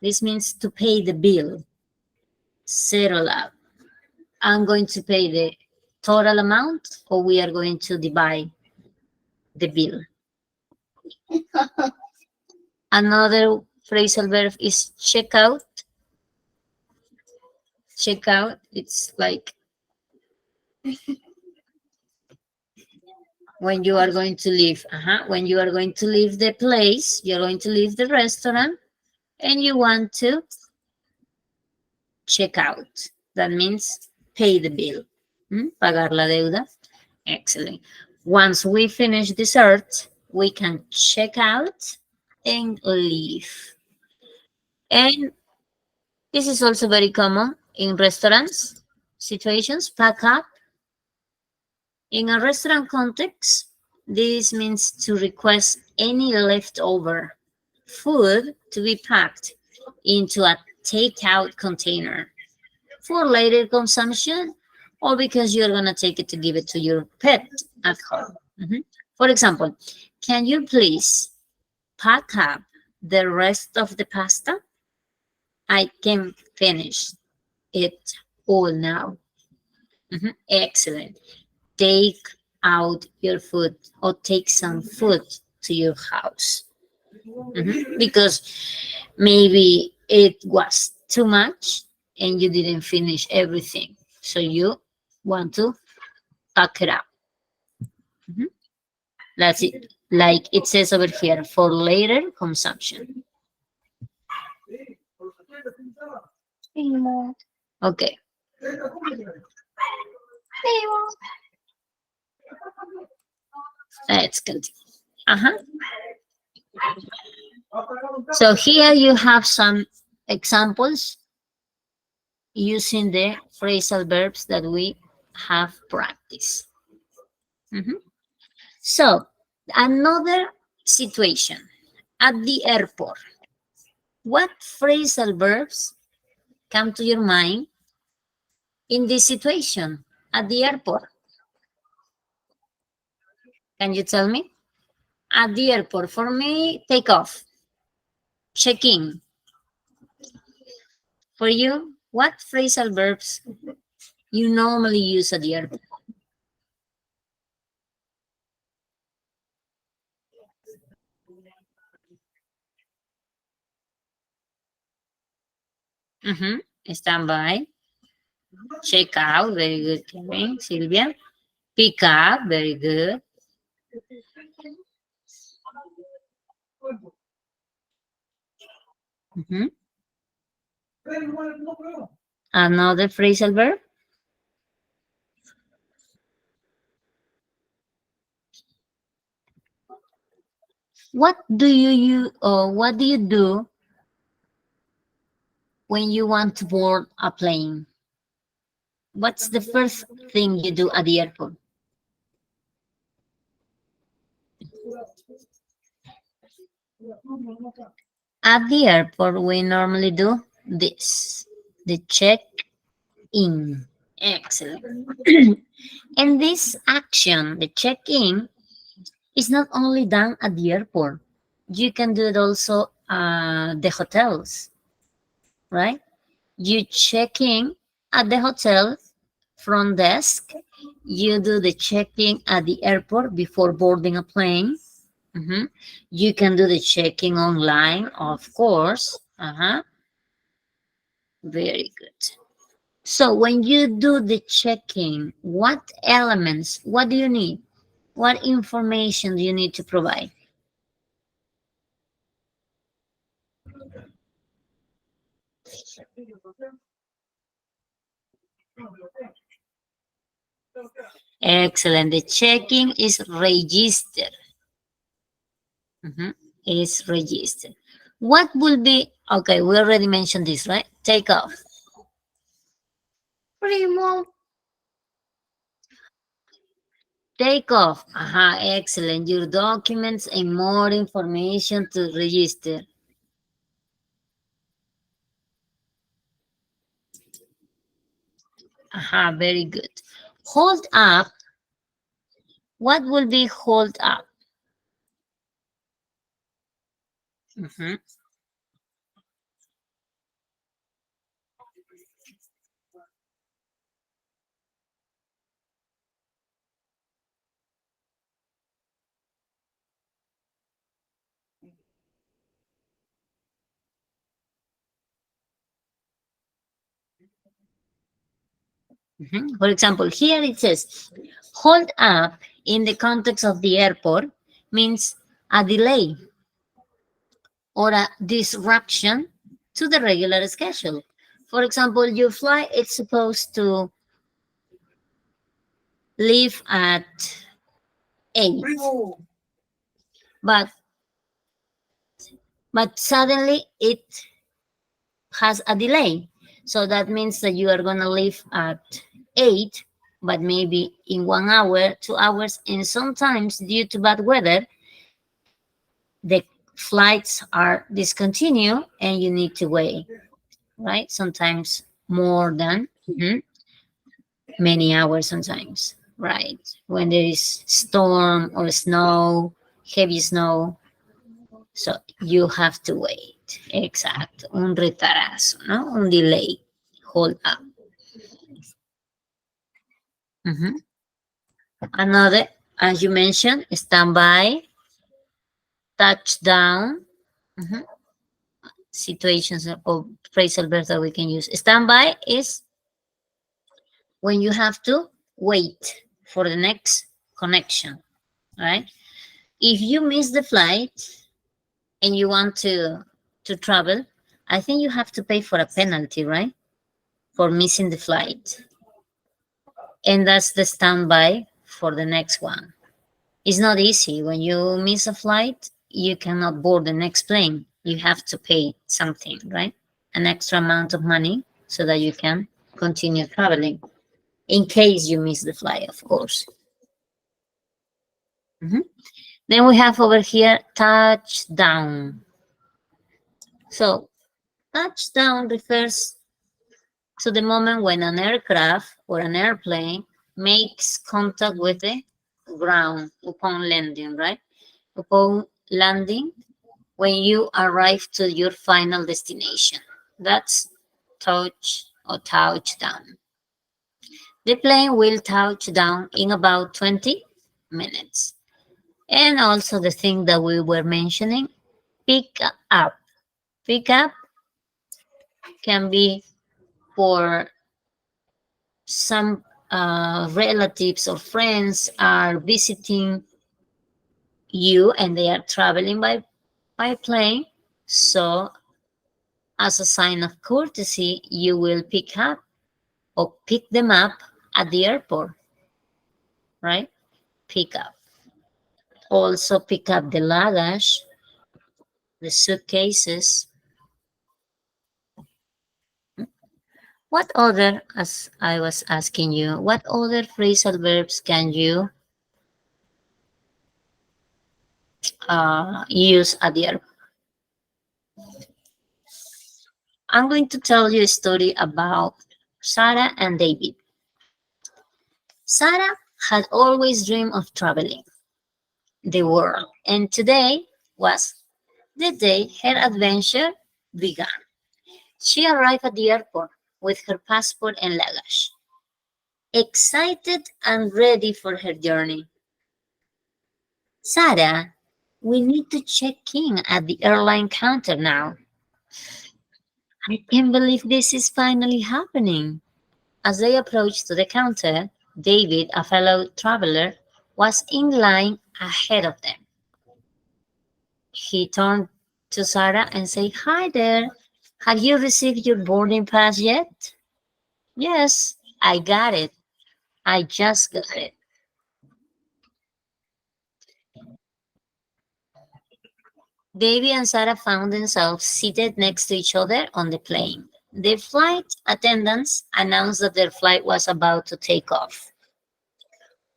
This means to pay the bill. Settle up. I'm going to pay the total amount, or we are going to divide the bill. Another phrasal verb is check out. Check out, it's like when you are going to leave. When you are going to leave the place, you're going to leave the restaurant, and you want to check out. That means pay the bill. Pagar la deuda. Excellent. Once we finish dessert, we can check out and leave. And this is also very common in restaurants situations. Pack up. In a restaurant context, this means to request any leftover food to be packed into a takeout container for later consumption or because you're going to take it to give it to your pet at home. For example, can you please pack up the rest of the pasta? I can finish it all now. Excellent. Take out your food or take some food to your house. Because maybe it was too much and you didn't finish everything. So you want to pack it up. That's it. Like it says over here, for later consumption. Okay. Let's continue. So here you have some examples using the phrasal verbs that we have practiced. So another situation at the airport. What phrasal verbs come to your mind in this situation at the airport? Can you tell me? At the airport, for me, take off, check in. For you, what phrasal verbs you normally use at the airport? Stand by. Check out, very good, Kevin. Sylvia. Pick up, very good. Another phrasal verb. What do you do when you want to board a plane? What's the first thing you do at the airport? At the airport, we normally do this, the check-in. Excellent. And this action, the check-in, is not only done at the airport. You can do it also at the hotels, right? You check in at the hotel front desk. You do the check-in at the airport before boarding a plane. You can do the checking online, of course. Very good. So when you do the checking, what elements, what do you need? What information do you need to provide? Excellent. The checking is registered. Is registered. What will be, okay, we already mentioned this, right? Take off. Primo. Take off. Excellent. Your documents and more information to register. Very good. Hold up. What will be hold up? For example, here it says, hold up in the context of the airport means a delay or a disruption to the regular schedule. For example, your flight is supposed to leave at 8, but suddenly it has a delay. So that means that you are going to leave at 8, but maybe in 1 hour, 2 hours, and sometimes due to bad weather, the flights are discontinued and you need to wait, right? Sometimes more than many hours sometimes, right? When there is storm or snow, heavy snow, so you have to wait. Exacto. Un retraso, ¿no? Un delay. Hold up. Mhm. Another, as you mentioned, standby, touchdown, mhm, situations or phrasal verbs that we can use. Standby is when you have to wait for the next connection, right? If you miss the flight and you want to travel, I think you have to pay for a penalty, right? For missing the flight. And that's the standby for the next one. It's not easy. When you miss a flight, you cannot board the next plane. You have to pay something, right? An extra amount of money so that you can continue traveling in case you miss the flight, of course. Mhm. Then we have over here touchdown. So touchdown refers to the moment when an aircraft or an airplane makes contact with the ground upon landing, right? Upon landing, when you arrive to your final destination. That's touch or touchdown. The plane will touch down in about 20 minutes. And also the thing that we were mentioning, pick up. Pick up can be for some relatives or friends are visiting you and they are traveling by plane. So as a sign of courtesy, you will pick up or pick them up at the airport, right? Pick up. Also pick up the luggage, the suitcases. What other, as I was asking you, what other phrasal verbs can you use at the airport? I'm going to tell you a story about Sarah and David. Sarah had always dreamed of traveling the world, and today was the day her adventure began. She arrived at the airport with her passport and luggage, excited and ready for her journey. Sarah, we need to check in at the airline counter now. I can't believe this is finally happening. As they approached to the counter, David, a fellow traveler, was in line ahead of them. He turned to Sarah and said, "Hi there. Have you received your boarding pass yet?" "Yes, I got it. I just got it." Davy and Sarah found themselves seated next to each other on the plane. The flight attendants announced that their flight was about to take off.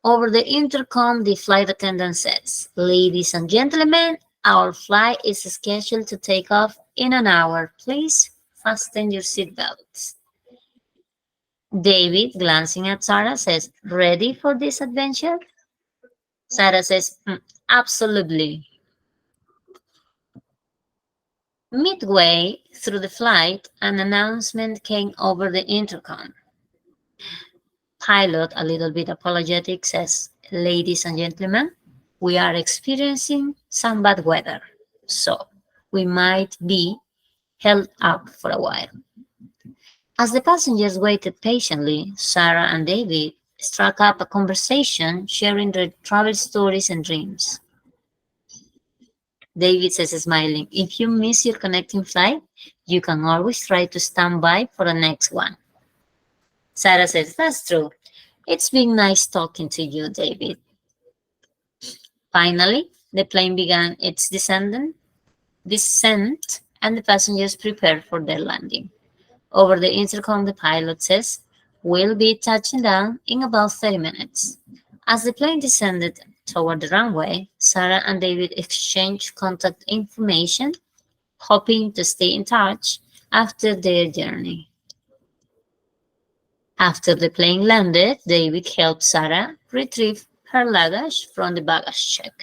Over the intercom, the flight attendant says, "Ladies and gentlemen, our flight is scheduled to take off in an hour. Please fasten your seatbelts." David, glancing at Sarah, says, "Ready for this adventure?" Sarah says, "Absolutely." Midway through the flight, an announcement came over the intercom. Pilot, a little bit apologetic, says, "Ladies and gentlemen, we are experiencing some bad weather, so we might be held up for a while." As the passengers waited patiently, Sarah and David struck up a conversation, sharing their travel stories and dreams. David says, smiling, "If you miss your connecting flight, you can always try to stand by for the next one." Sarah says, "That's true. It's been nice talking to you, David." Finally, the plane began its descent and the passengers prepare for their landing. Over the intercom, the pilot says, "We'll be touching down in about 30 minutes." As the plane descended toward the runway, Sarah and David exchanged contact information, hoping to stay in touch after their journey. After the plane landed, David helped Sarah retrieve her luggage from the baggage check.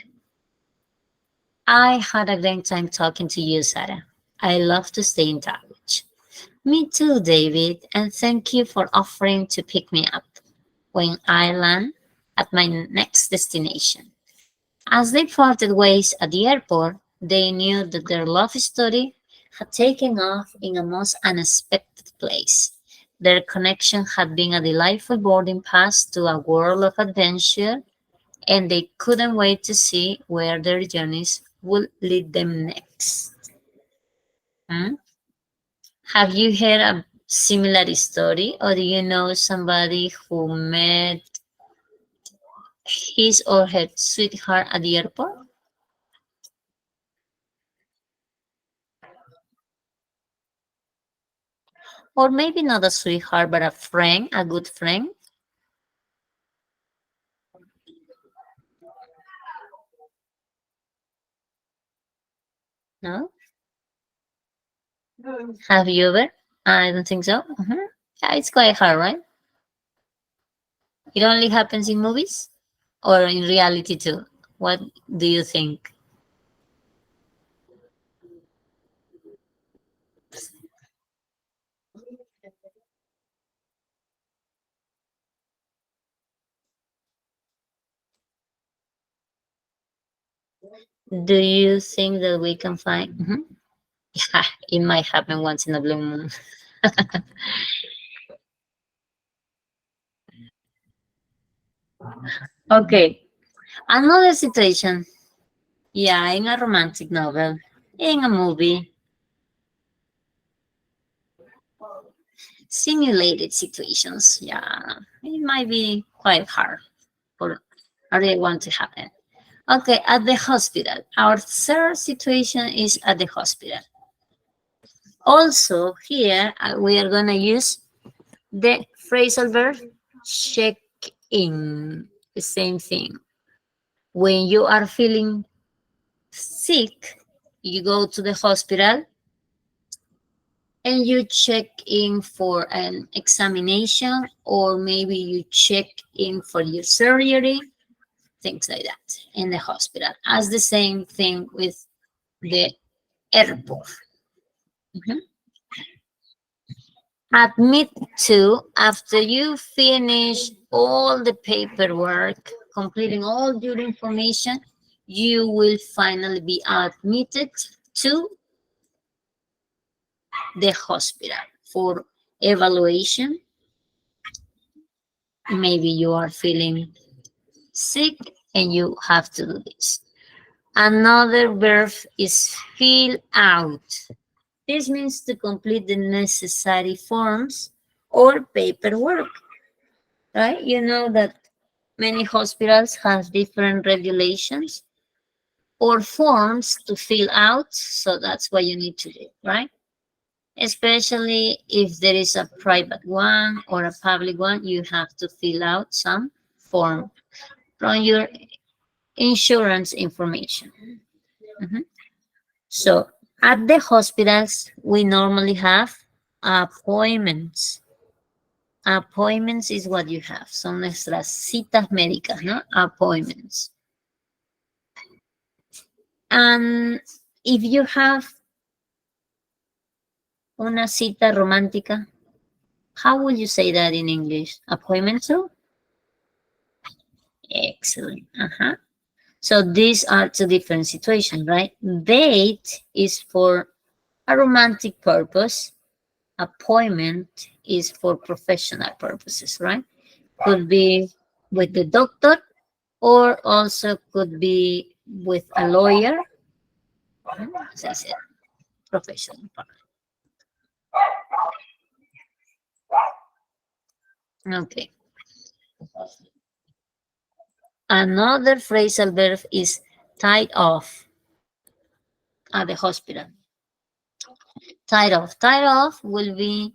"I had a great time talking to you, Sarah. I love to stay in touch." "Me too, David, and thank you for offering to pick me up when I land at my next destination." As they parted ways at the airport, they knew that their love story had taken off in a most unexpected place. Their connection had been a delightful boarding pass to a world of adventure, and they couldn't wait to see where their journeys would lead them next. Hmm? Have you heard a similar story, or do you know somebody who met his or her sweetheart at the airport? Or maybe not a sweetheart, but a friend, a good friend? No? Have you ever? I don't think so. Yeah, it's quite hard, right? It only happens in movies or in reality too? What do you think? Do you think that we can find? Yeah, it might happen once in a blue moon. Okay, another situation. Yeah, in a romantic novel, in a movie, simulated situations. Yeah, it might be quite hard for or they want to happen. Okay, at the hospital. Our third situation is at the hospital. Also, here we are going to use the phrasal verb check in. The same thing. When you are feeling sick, you go to the hospital and you check in for an examination, or maybe you check in for your surgery, things like that in the hospital. As the same thing with the airport. Mhm. Admit to, after you finish all the paperwork, completing all your information, you will finally be admitted to the hospital for evaluation. Maybe you are feeling sick and you have to do this. Another verb is fill out. This means to complete the necessary forms or paperwork, right? You know that many hospitals have different regulations or forms to fill out, so that's what you need to do, right? Especially if there is a private one or a public one, you have to fill out some form from your insurance information. Mhm. So at the hospitals, we normally have appointments. Appointments is what you have. Son nuestras citas médicas, ¿no? Appointments. And if you have una cita romántica, how would you say that in English? Appointment too? Excellent. So these are two different situations, right? Date is for a romantic purpose. Appointment is for professional purposes, right? Could be with the doctor or also could be with a lawyer. As I said, professional part. Okay. Another phrasal verb is tied off at the hospital. Tied off. Tied off will be,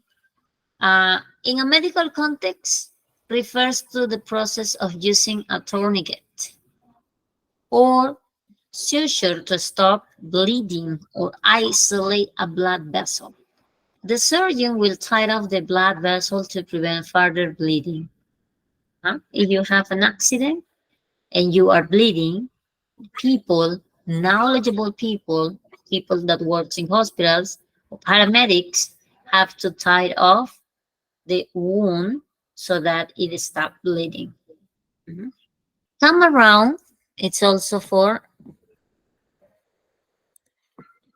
in a medical context, refers to the process of using a tourniquet or suture to stop bleeding or isolate a blood vessel. The surgeon will tie off the blood vessel to prevent further bleeding. If you have an accident and you are bleeding, people, knowledgeable people, people that work in hospitals, or paramedics, have to tie off the wound so that it stops bleeding. Mhm. Come around, it's also for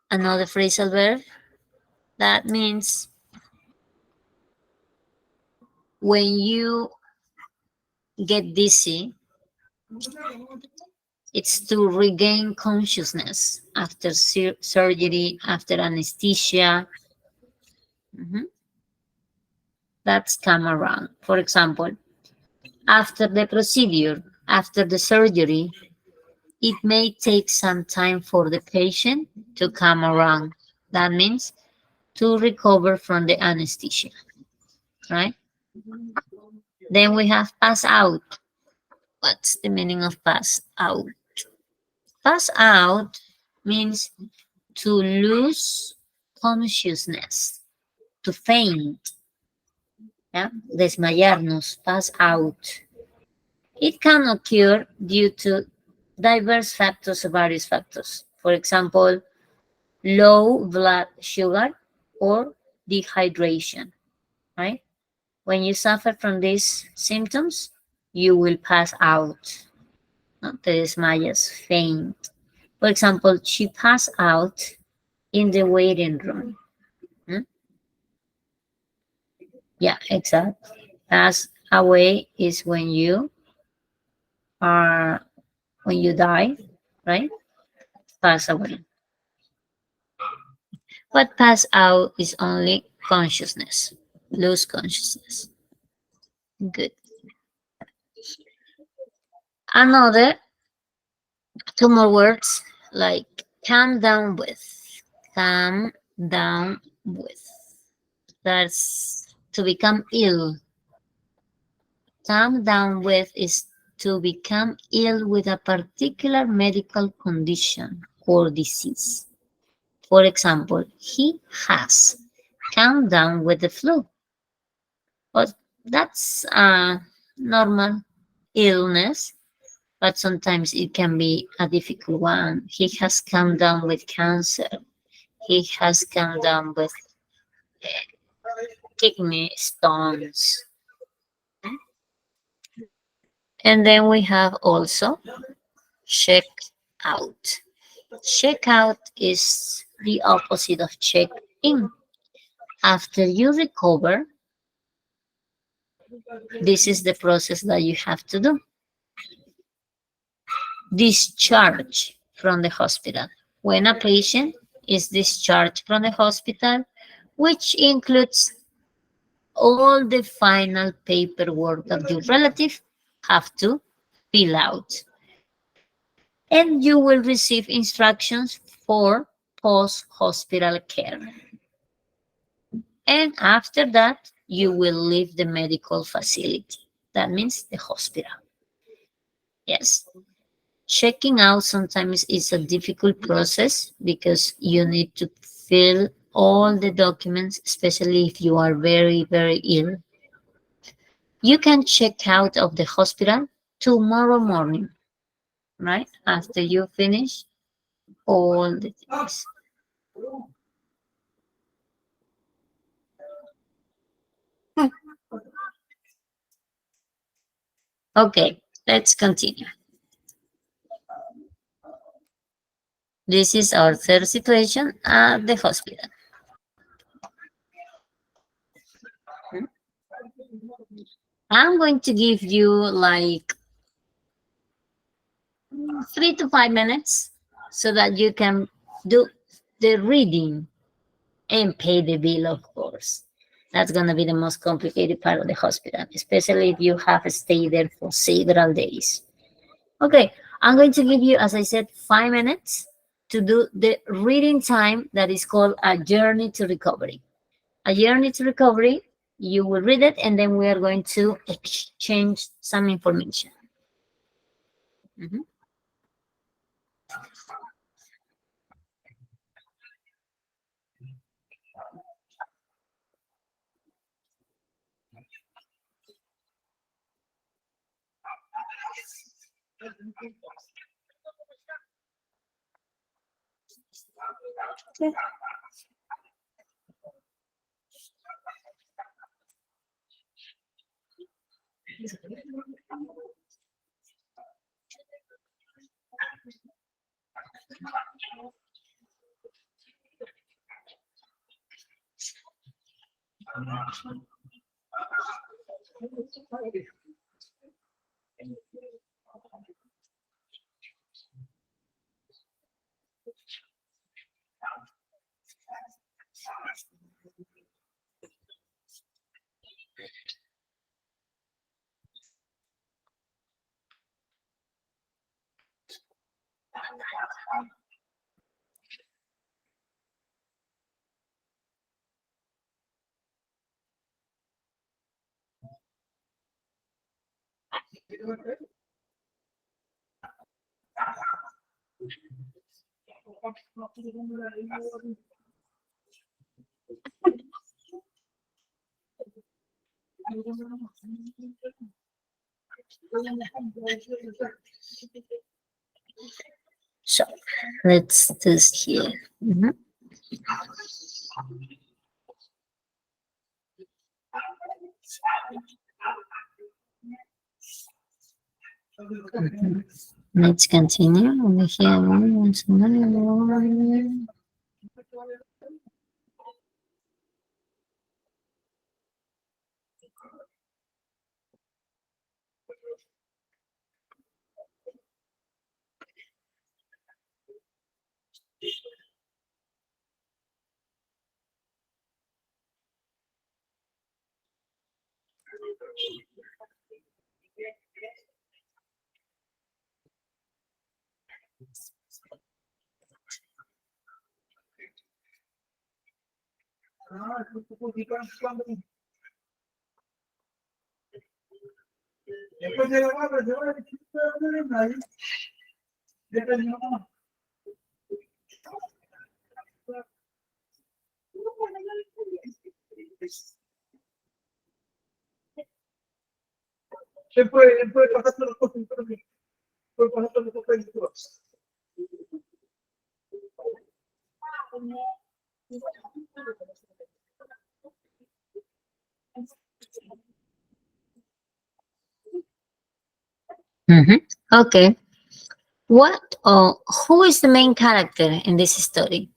another phrasal verb. That means when you get dizzy, it's to regain consciousness after surgery, after anesthesia. Mhm. That's come around. For example, after the procedure, after the surgery, it may take some time for the patient to come around. That means to recover from the anesthesia, right? Then we have pass out. What's the meaning of pass out? Pass out means to lose consciousness, to faint, yeah? Desmayarnos, pass out. It can occur due to diverse factors, various factors. For example, low blood sugar or dehydration, right? When you suffer from these symptoms, you will pass out. No? Te desmayas, faint. For example, she passed out in the waiting room. Hmm? Yeah, exactly. Pass away is when you are, when you die, right? Pass away. But pass out is only consciousness, lose consciousness. Good. Another, two more words like calm down with. Calm down with. That's to become ill. Calm down with is to become ill with a particular medical condition or disease. For example, he has calmed down with the flu. But that's a normal illness, but sometimes it can be a difficult one. He has come down with cancer. He has come down with kidney stones. And then we have also check out. Check out is the opposite of check in. After you recover, this is the process that you have to do. Discharge from the hospital. When a patient is discharged from the hospital, which includes all the final paperwork that your relative have to fill out. And you will receive instructions for post-hospital care. And after that, you will leave the medical facility. That means the hospital. Yes. Checking out sometimes is a difficult process because you need to fill all the documents, especially if you are very, very ill. You can check out of the hospital tomorrow morning, right? After you finish all the things. Okay, let's continue. This is our third situation at the hospital. I'm going to give you like 3 to 5 minutes so that you can do the reading and pay the bill, of course. That's going to be the most complicated part of the hospital, especially if you have stayed there for several days. Okay, I'm going to give you, as I said, 5 minutes to do the reading time that is called a journey to recovery. A journey to recovery, you will read it and then we are going to exchange some information. Mhm. Okay. So let's do this here. Mhm. Mhm. Let's continue over here. Mhm. Okay. What or who is the main character in this story?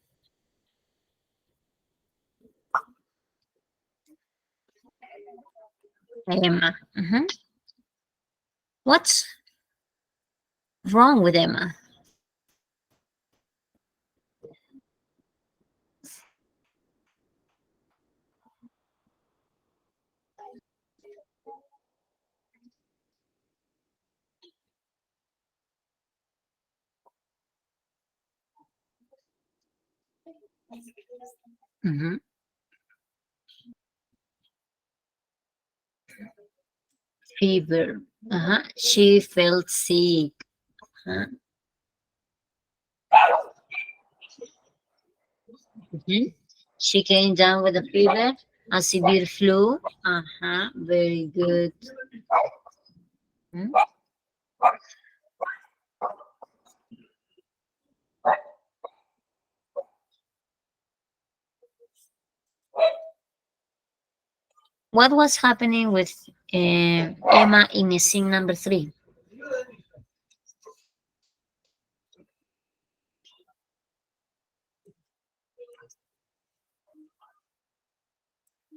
Emma. Mhm. What's wrong with Emma? Mhm. Fever. She felt sick. Uh-huh. Mhm. She came down with a fever, a severe flu. Very good. Mhm. What was happening with Emma in scene number 3?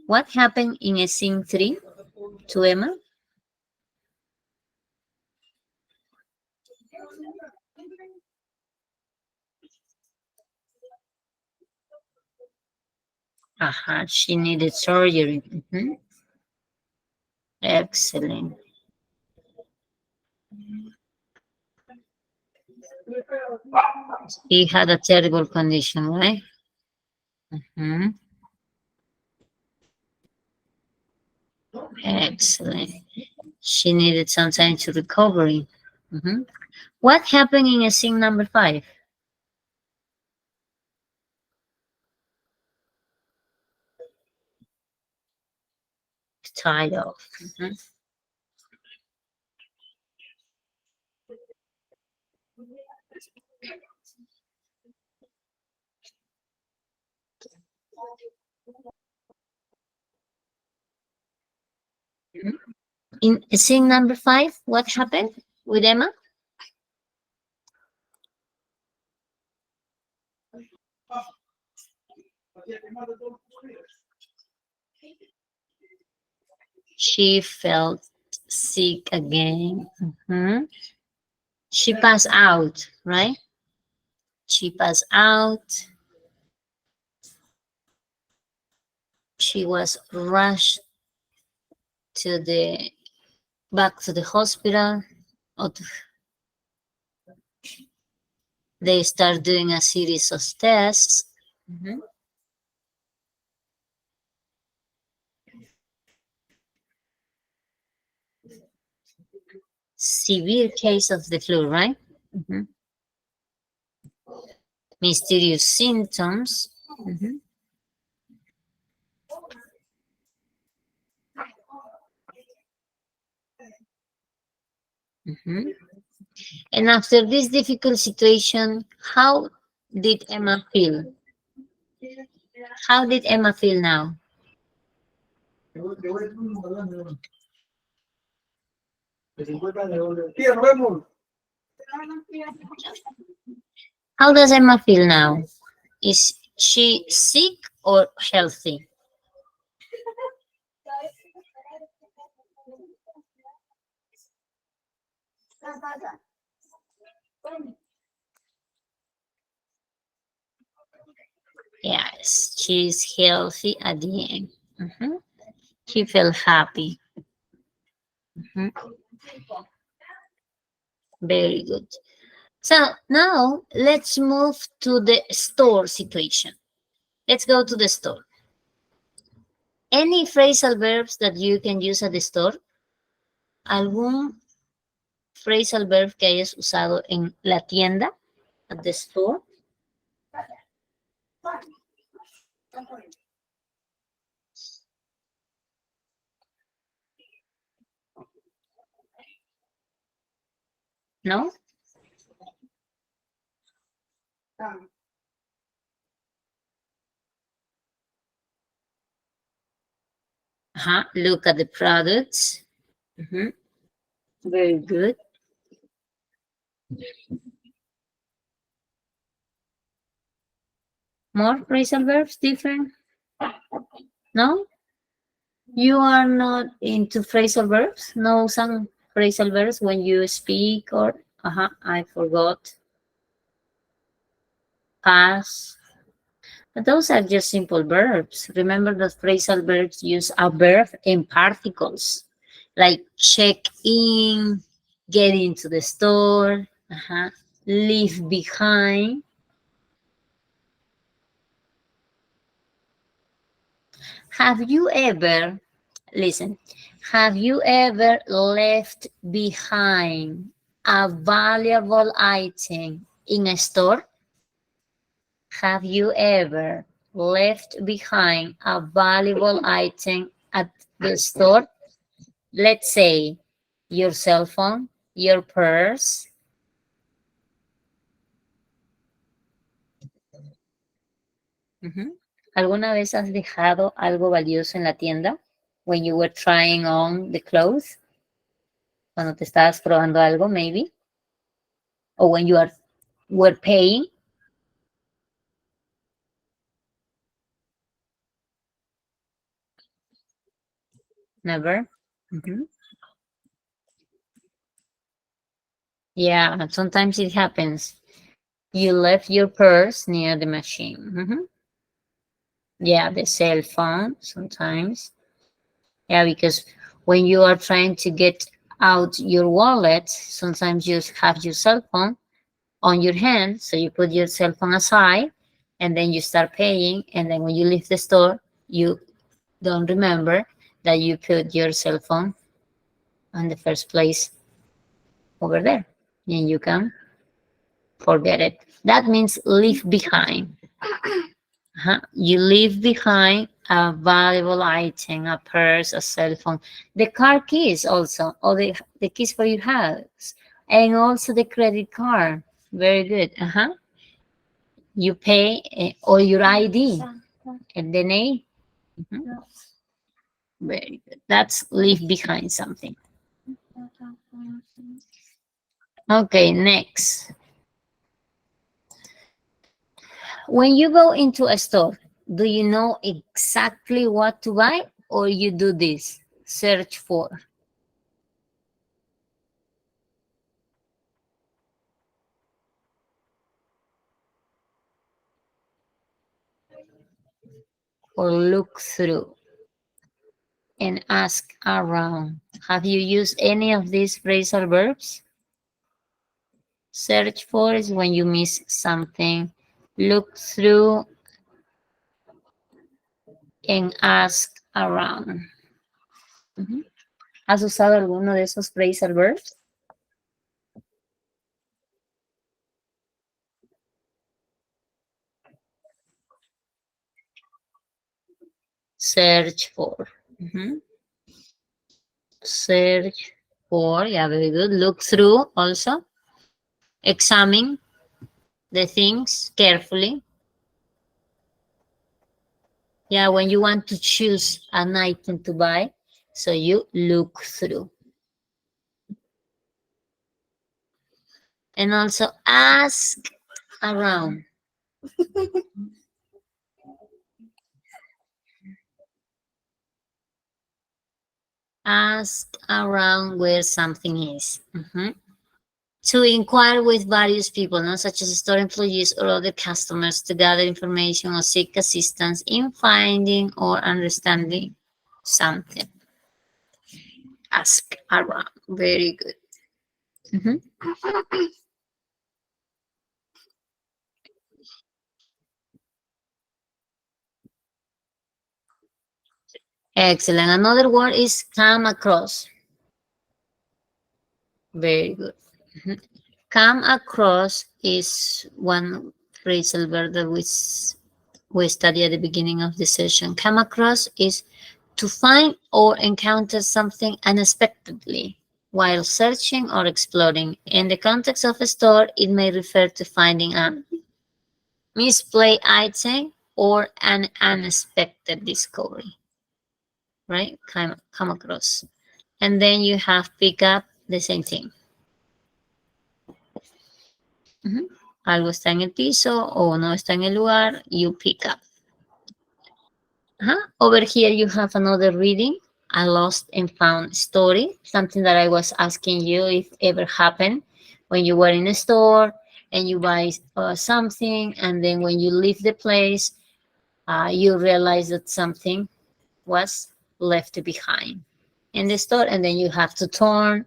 What happened in scene 3 to Emma? She needed surgery. Mhm. Excellent. He had a terrible condition, right? Excellent. She needed some time to recovery. What happened in scene number 5? Tied off. In scene number 5, what happened with Emma? She felt sick again. She passed out, right? She passed out. She was rushed to the back to the hospital. They start doing a series of tests. Severe case of the flu, right? Mysterious symptoms. And after this difficult situation, how did Emma feel? How did Emma feel now? How does Emma feel now? Is she sick or healthy? Yes, she's healthy at the end. She felt happy. Very good. So now let's move to the store situation. Let's go to the store. Any phrasal verbs that you can use at the store? ¿Algún phrasal verb que hayas usado en la tienda, at the store? No? Look at the products. Very good. More phrasal verbs, different? No? You are not into phrasal verbs? No, some phrasal verbs when you speak or, I forgot. Pass. But those are just simple verbs. Remember that phrasal verbs use a verb and particles, like check in, get into the store, leave behind. Have you ever left behind a valuable item in a store? Have you ever left behind a valuable item at the store? Let's say your cell phone, your purse. ¿Alguna vez has dejado algo valioso en la tienda? When you were trying on the clothes? Cuando te estabas probando algo, maybe? Or when you were paying? Never? Yeah, sometimes it happens. You left your purse near the machine. Yeah, the cell phone sometimes. Yeah, because when you are trying to get out your wallet, sometimes you have your cell phone on your hand. So you put your cell phone aside and then you start paying. And then when you leave the store, you don't remember that you put your cell phone on the first place over there. And you can forget it. That means leave behind. You leave behind a valuable item, a purse, a cell phone, the car keys also, or the keys for your house, and also the credit card. Very good. You pay or your ID and then very good. That's leave behind something. Okay, next. When you go into a store, do you know exactly what to buy or you do this? Search for or look through and ask around. Have you used any of these phrasal verbs? Search for is when you miss something. Look through and ask around. ¿Has usado alguno de esos phrasal verbs? Search for. Search for, yeah, very good. Look through also. Examine the things carefully. Yeah, when you want to choose an item to buy, so you look through. And also ask around. Ask around where something is. To inquire with various people, such as store employees or other customers, to gather information or seek assistance in finding or understanding something. Ask around. Very good. Excellent. Another word is come across. Very good. Come across is one phrasal verb that we studied at the beginning of the session. Come across is to find or encounter something unexpectedly while searching or exploring. In the context of a store, it may refer to finding a misplaced item or an unexpected discovery. Right? Come across. And then you have pick up, the same thing. Algo está en el piso o no está en el lugar, you pick up. Over here you have another reading, a lost and found story, something that I was asking you if ever happened when you were in a store and you buy something, and then when you leave the place, you realize that something was left behind in the store, and then you have to turn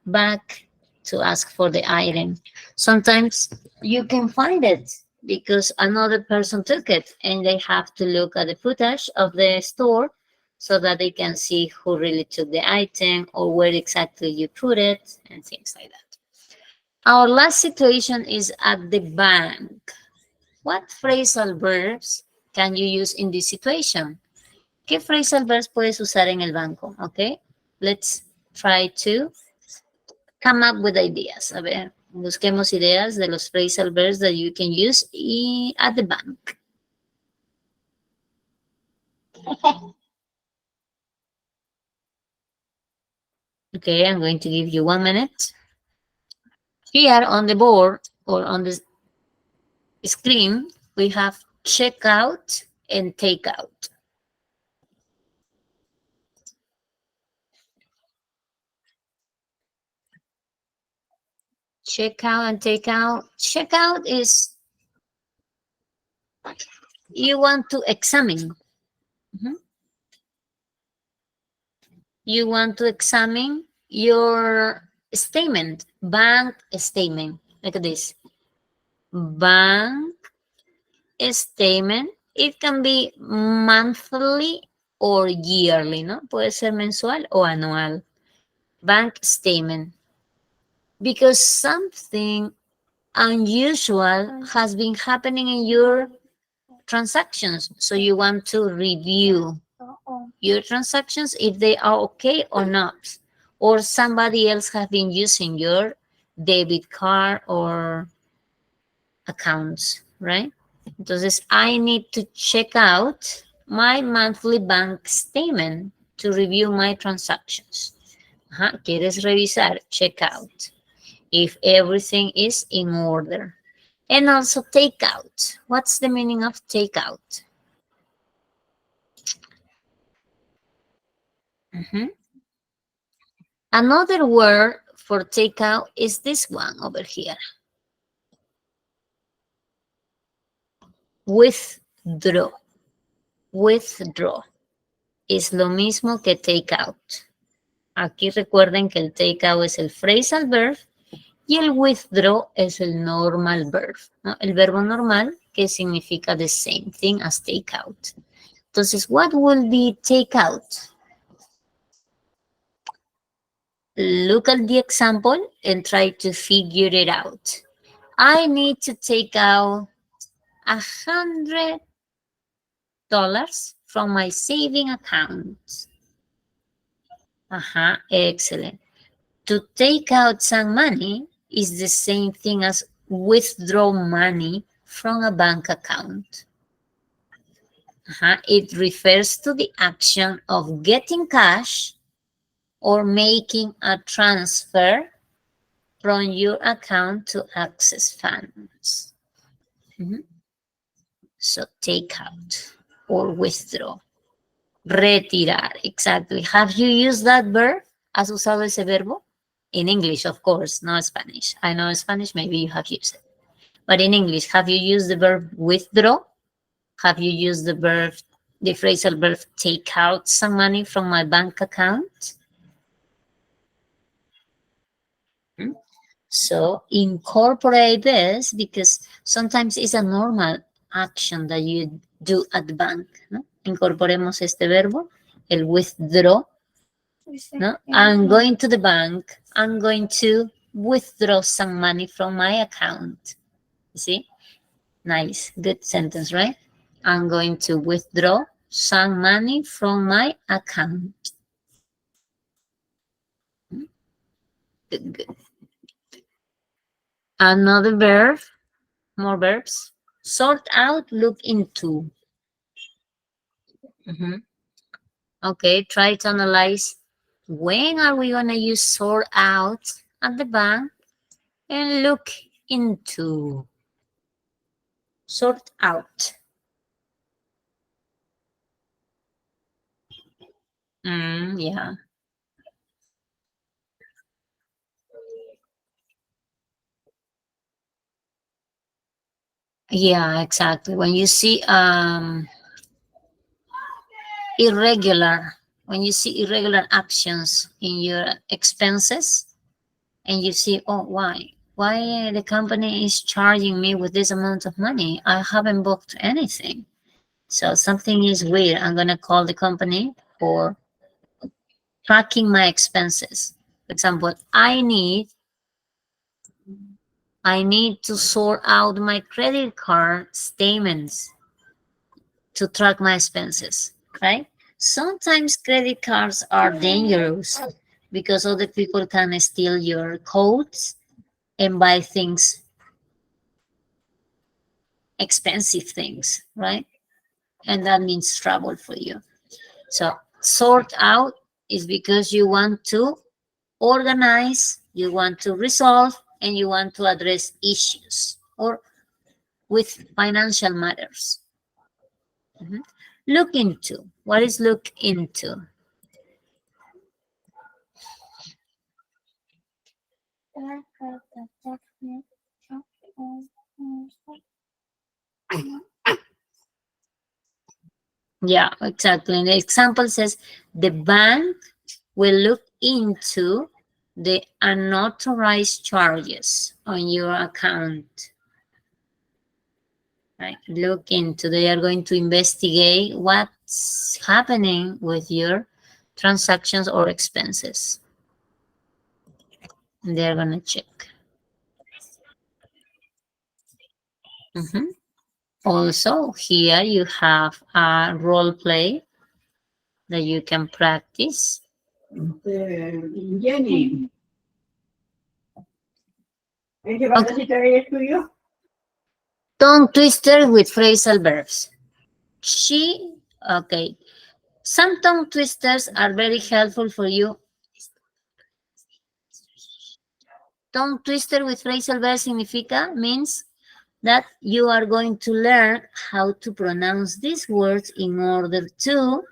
back to ask for the item. Sometimes you can find it because another person took it, and they have to look at the footage of the store so that they can see who really took the item or where exactly you put it and things like that. Our last situation is at the bank. What phrasal verbs can you use in this situation? ¿Qué phrasal verbs puedes usar en el banco? Okay, let's try to come up with ideas. A ver, busquemos ideas de los phrasal verbs that you can use at the bank. Okay, I'm going to give you 1 minute. Here on the board or on the screen, we have check out and take out. Check out and take out. Check out is you want to examine. You want to examine your statement, bank statement, like this. bank statement. It can be monthly or yearly, ¿no? Puede ser mensual o anual. Bank statement. Because something unusual has been happening in your transactions. So you want to review your transactions if they are okay or not. Or somebody else has been using your debit card or accounts, right? Entonces, I need to check out my monthly bank statement to review my transactions. Ajá, ¿quieres revisar? Check out if everything is in order. And also take out. What's the meaning of take out? Another word for take out is this one over here. Withdraw. Withdraw. Es lo mismo que take out. Aquí recuerden que el take out es el phrasal verb y el withdraw es el normal verb, ¿no? El verbo normal que significa the same thing as take out. Entonces, what will be take out? Look at the example and try to figure it out. I need to take out $100 from my saving account. Excellent. To take out some money is the same thing as withdraw money from a bank account. It refers to the action of getting cash or making a transfer from your account to access funds. So take out or withdraw. Retirar, exactly. Have you used that verb? ¿Has usado ese verbo? In English, of course, not Spanish. I know Spanish, maybe you have used it. But in English, have you used the verb withdraw? Have you used the verb, the phrasal verb, take out some money from my bank account? So incorporate this because sometimes it's a normal action that you do at the bank, ¿no? Incorporemos este verbo, el withdraw, ¿no? I'm going to the bank. I'm going to withdraw some money from my account. You see? Nice. Good sentence, right? I'm going to withdraw some money from my account. Good, good. Another verb, more verbs. Sort out, look into. Okay, try to analyze when are we going to use sort out at the bank and look into. Sort out. Yeah. Yeah, exactly. When you see irregular actions in your expenses and you see, oh, why the company is charging me with this amount of money? I haven't booked anything. So something is weird. I'm going to call the company for tracking my expenses. For example, I need to sort out my credit card statements to track my expenses, right? Sometimes credit cards are dangerous because other people can steal your codes and buy things, expensive things, right? And that means trouble for you. So sort out is because you want to organize, you want to resolve, and you want to address issues or with financial matters. Look into. What is look into? Yeah, exactly. And the example says the bank will look into the unauthorized charges on your account. Right? Look into, they are going to investigate what's happening with your transactions or expenses. They're going to check. Also, here you have a role play that you can practice. Jenny, Okay. Tongue twister with phrasal verbs. She, okay. Some tongue twisters are very helpful for you. Tongue twister with phrasal verbs significa, means that you are going to learn how to pronounce these words in order to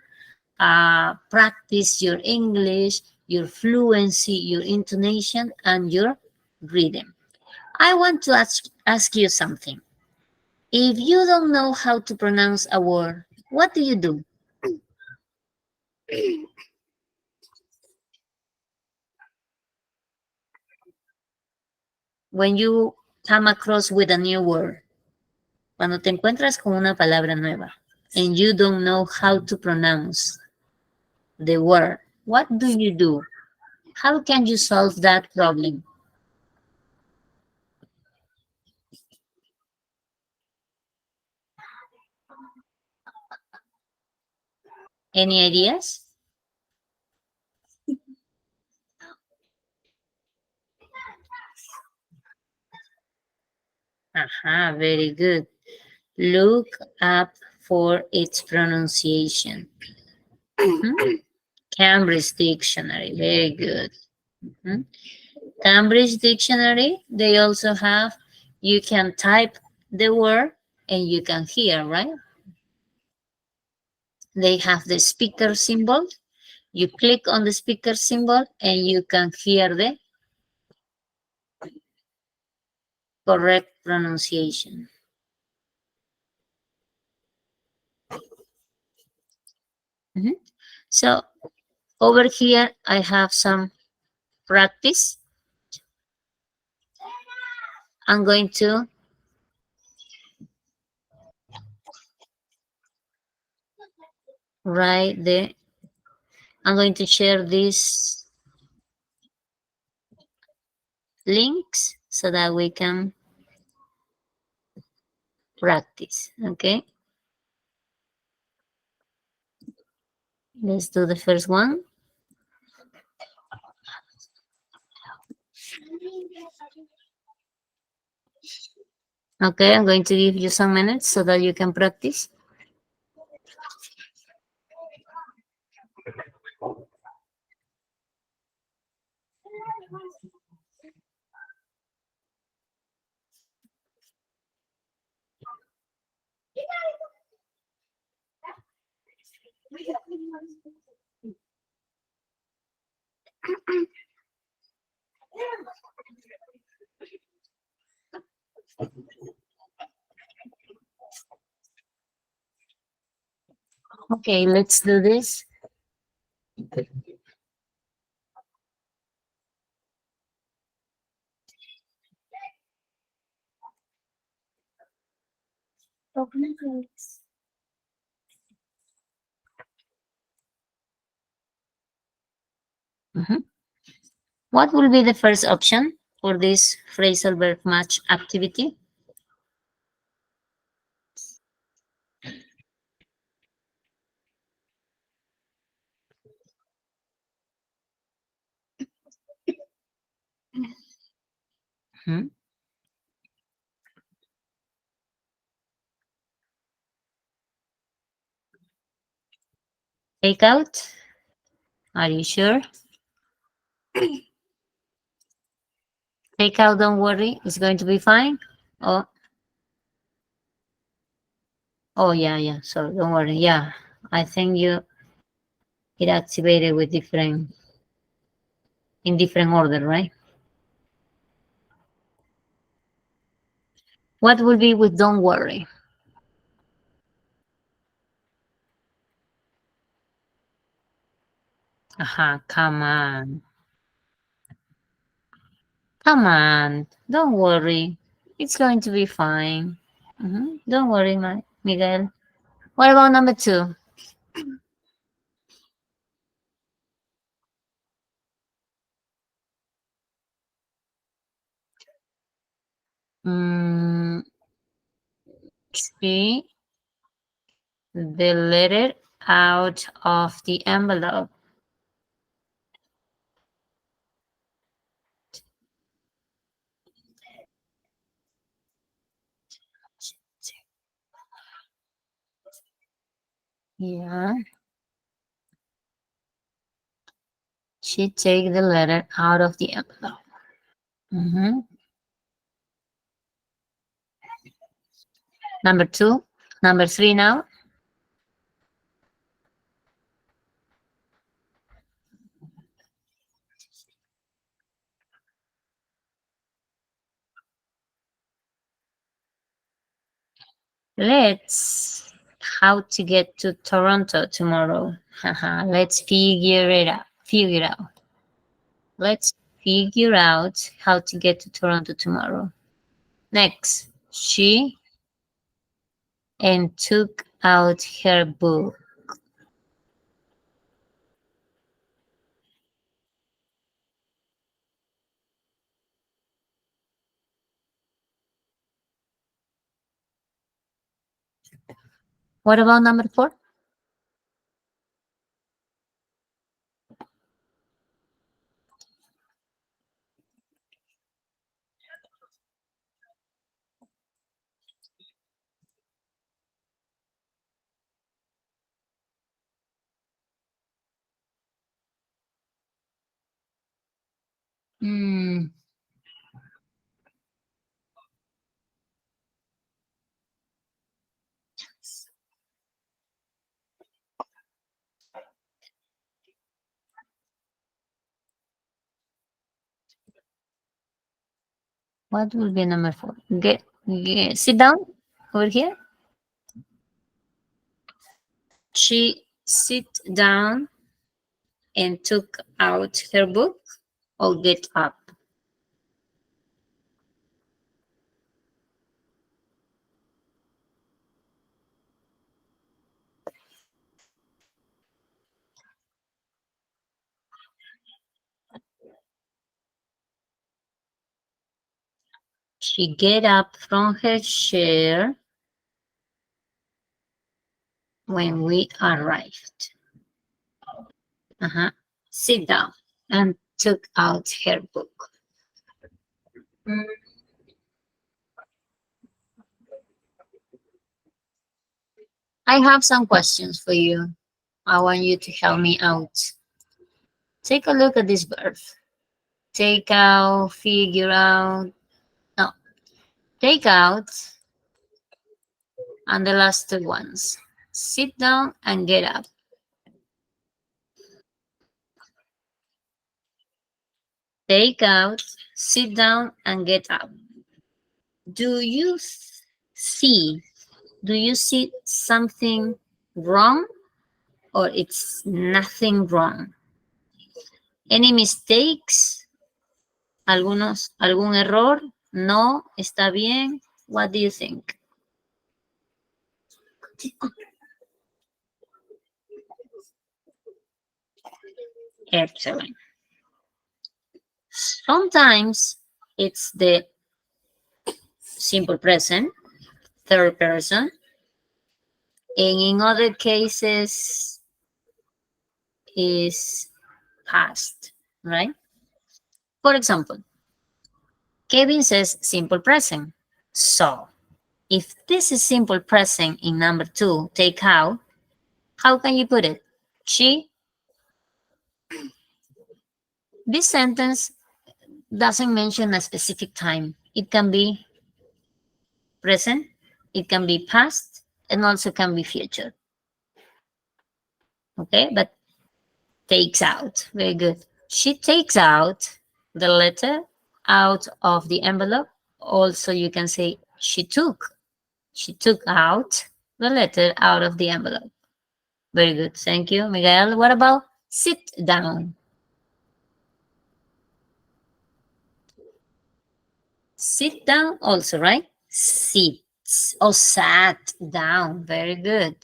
practice your English, your fluency, your intonation, and your rhythm. I want to ask you something. If you don't know how to pronounce a word, what do you do? When you come across with a new word, cuando te encuentras con una palabra nueva, and you don't know how to pronounce the word, what do you do? How can you solve that problem? Any ideas? Aha, very good. Look up for its pronunciation. Cambridge Dictionary, very good. Cambridge Dictionary, they also have, you can type the word and you can hear, right? They have the speaker symbol. You click on the speaker symbol and you can hear the correct pronunciation. So over here, I have some practice. I'm going to write the, I'm going to share these links so that we can practice, okay? Let's do the first one. Okay, I'm going to give you some minutes so that you can practice. Okay, let's do this. What will be the first option for this phrasal verb match activity? Take out? Are you sure? Take out, don't worry, it's going to be fine. Oh, oh yeah, so don't worry, yeah. I think it activated with in different order, right? What will be with don't worry? Aha, come on. Come on, don't worry. It's going to be fine. Don't worry, Miguel. What about number 2? She the letter out of the envelope. Yeah. She take the letter out of the envelope. Number 2. Number 3 now. Let's how to get to Toronto tomorrow. Let's figure it out. Let's figure out how to get to Toronto tomorrow. Next, she and took out her book. What about number 4? What will be number 4? Sit down over here. She sit down and took out her book or get up. She get up from her chair when we arrived. Sit down and took out her book. I have some questions for you. I want you to help me out. Take a look at this verb. Take out, figure out. No, take out, and the last 2 ones. Sit down and get up. Take out, sit down, and get up. Do you see? Do you see something wrong, or it's nothing wrong? Any mistakes? ¿Algún error? No, está bien. What do you think? Excellent. Sometimes it's the simple present, third person, and in other cases is past, right? For example, Kevin says simple present. So if this is simple present in number 2, take out, how can you put it? She. This sentence doesn't mention a specific time. It can be present, it can be past, and also can be future. Okay, but takes out. Very good. She takes out the letter out of the envelope. Also, you can say she took. She took out the letter out of the envelope. Very good. Thank you, Miguel. What about sit down? Sit down also, right? Sit. or sat down. Very good.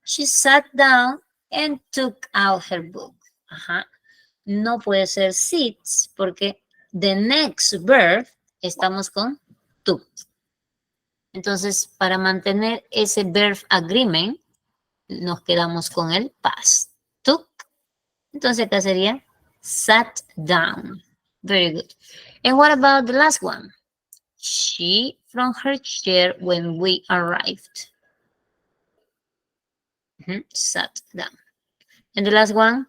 She sat down and took out her book. Ajá. No puede ser sits porque the next verb estamos con took. Entonces, para mantener ese verb agreement, nos quedamos con el past. Took. Entonces, acá sería sat down. Very good. And what about the last one? She from her chair when we arrived. Sat down. And the last one?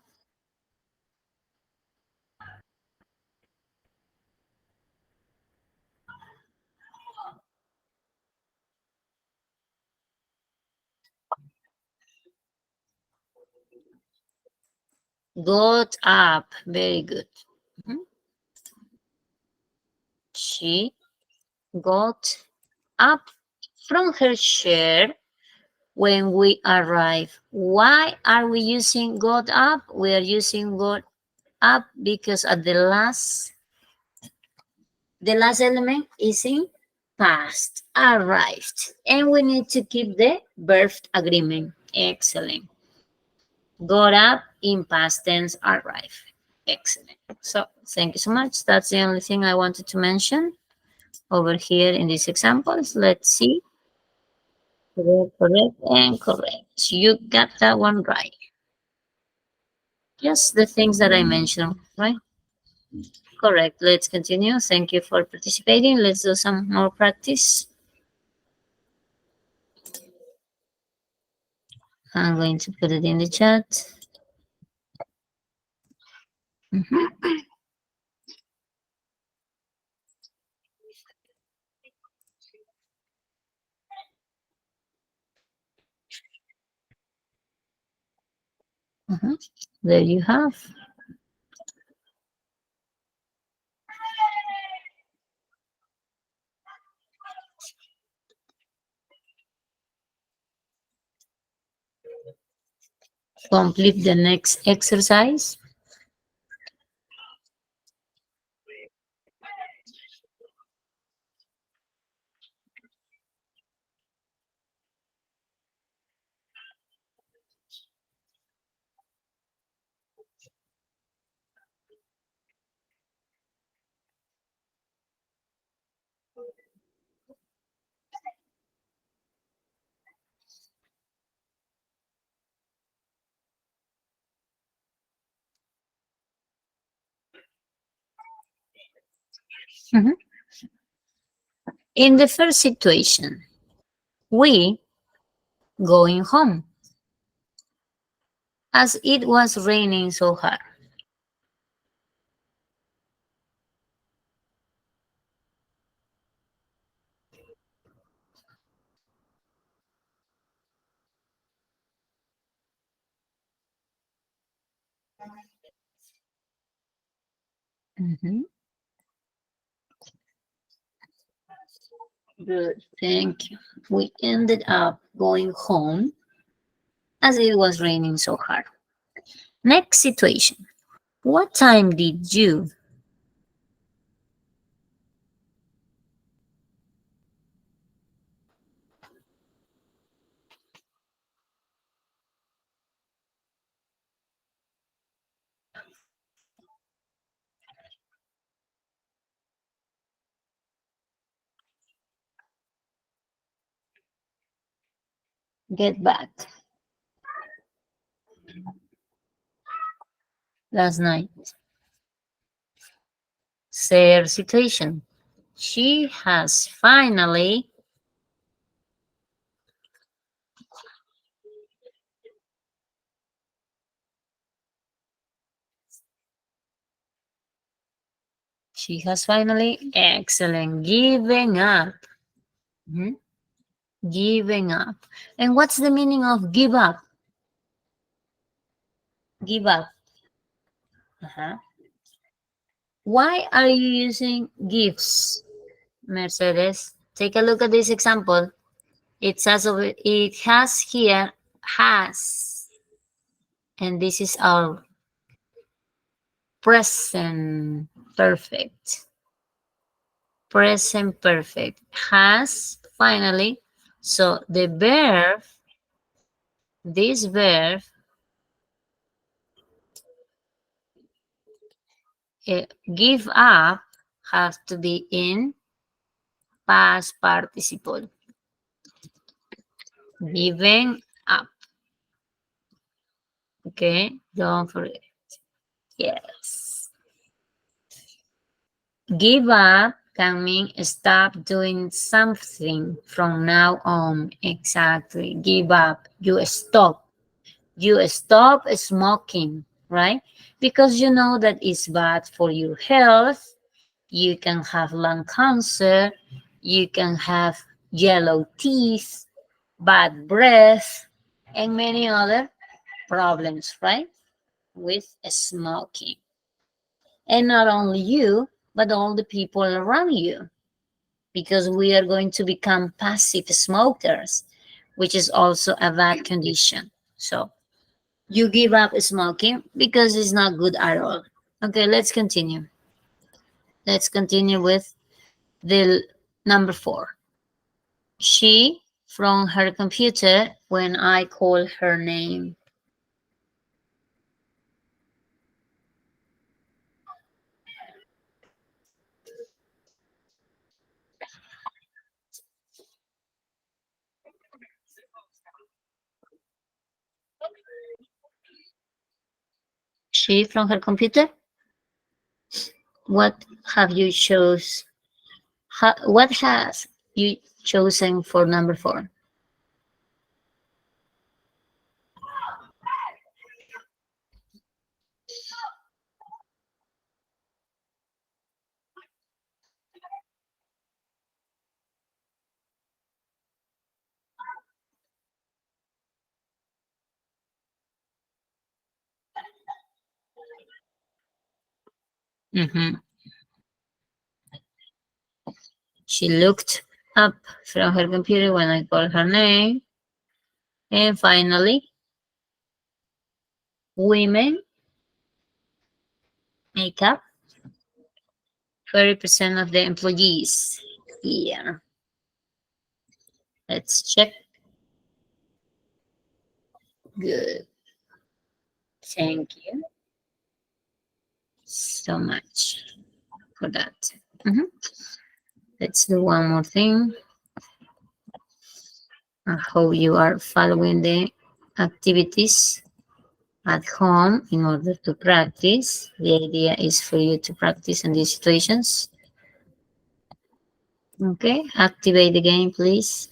Got up. Very good. She got up from her chair when we arrive. Why are we using got up? We are using got up because at the last element is in past, arrived. And we need to keep the verb agreement. Excellent. Got up in past tense, arrive. Excellent. So thank you so much. That's the only thing I wanted to mention over here in these examples. Let's see. Correct, correct, and correct. You got that one right. Just the things that I mentioned, right? Correct. Let's continue. Thank you for participating. Let's do some more practice. I'm going to put it in the chat. There you have. Complete the next exercise. In the first situation, we going home as it was raining so hard. Good, thank you. We ended up going home as it was raining so hard. Next situation. What time did you get back last night? Third situation. She has finally excellent, giving up. Giving up. And what's the meaning of give up? Give up. Why are you using gives, Mercedes? Take a look at this example. It says it has here has, and this is our present perfect. Present perfect. Has Finally, so the verb, this verb, give up has to be in past participle. Giving up. Okay, don't forget. Yes. Give up can mean stop doing something from now on. Exactly. Give up. You stop. You stop smoking, right? Because you know that it's bad for your health. You can have lung cancer. You can have yellow teeth, bad breath, and many other problems, right? With smoking. And not only you, but all the people around you, because we are going to become passive smokers, which is also a bad condition. So you give up smoking because it's not good at all. Okay, let's continue. Let's continue with the number 4. She from her computer when I call her name. She from her computer. What have you chose? What has you chosen for number 4? Mm-hmm. She looked up from her computer when I called her name. And finally, women make up 30% of the employees here. Let's check. Good. Thank you so much for that. Mhm. Let's do one more thing. I hope you are following the activities at home in order to practice. The idea is for you to practice in these situations. Okay, activate the game, please.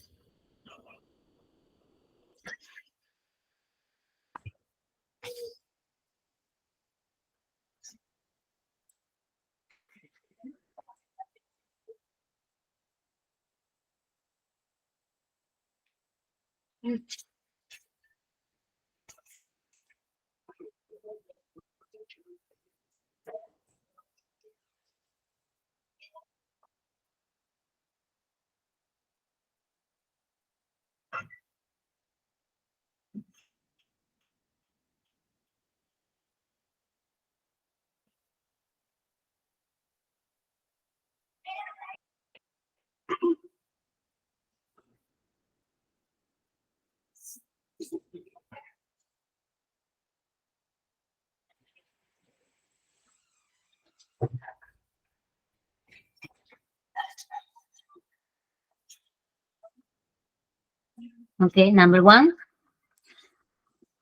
Okay, number 1,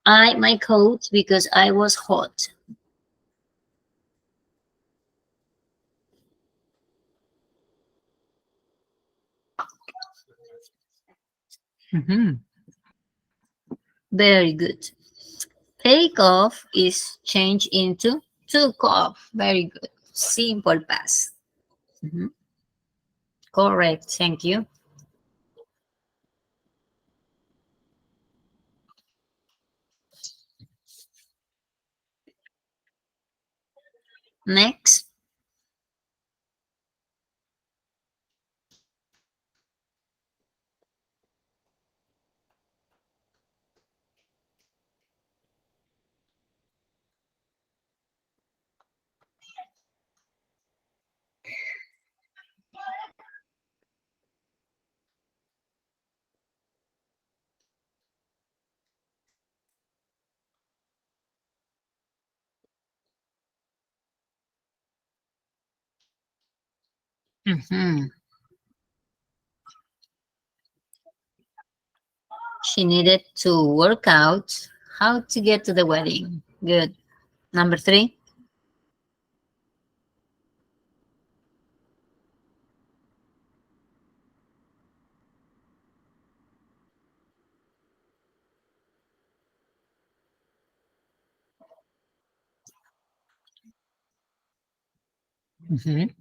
my coat because I was hot. Mhm. Very good. Take off is changed into took off. Very good. Simple past. Mhm. Correct. Thank you. Next. Mhm. She needed to work out how to get to the wedding. Good. Number 3. Mhm.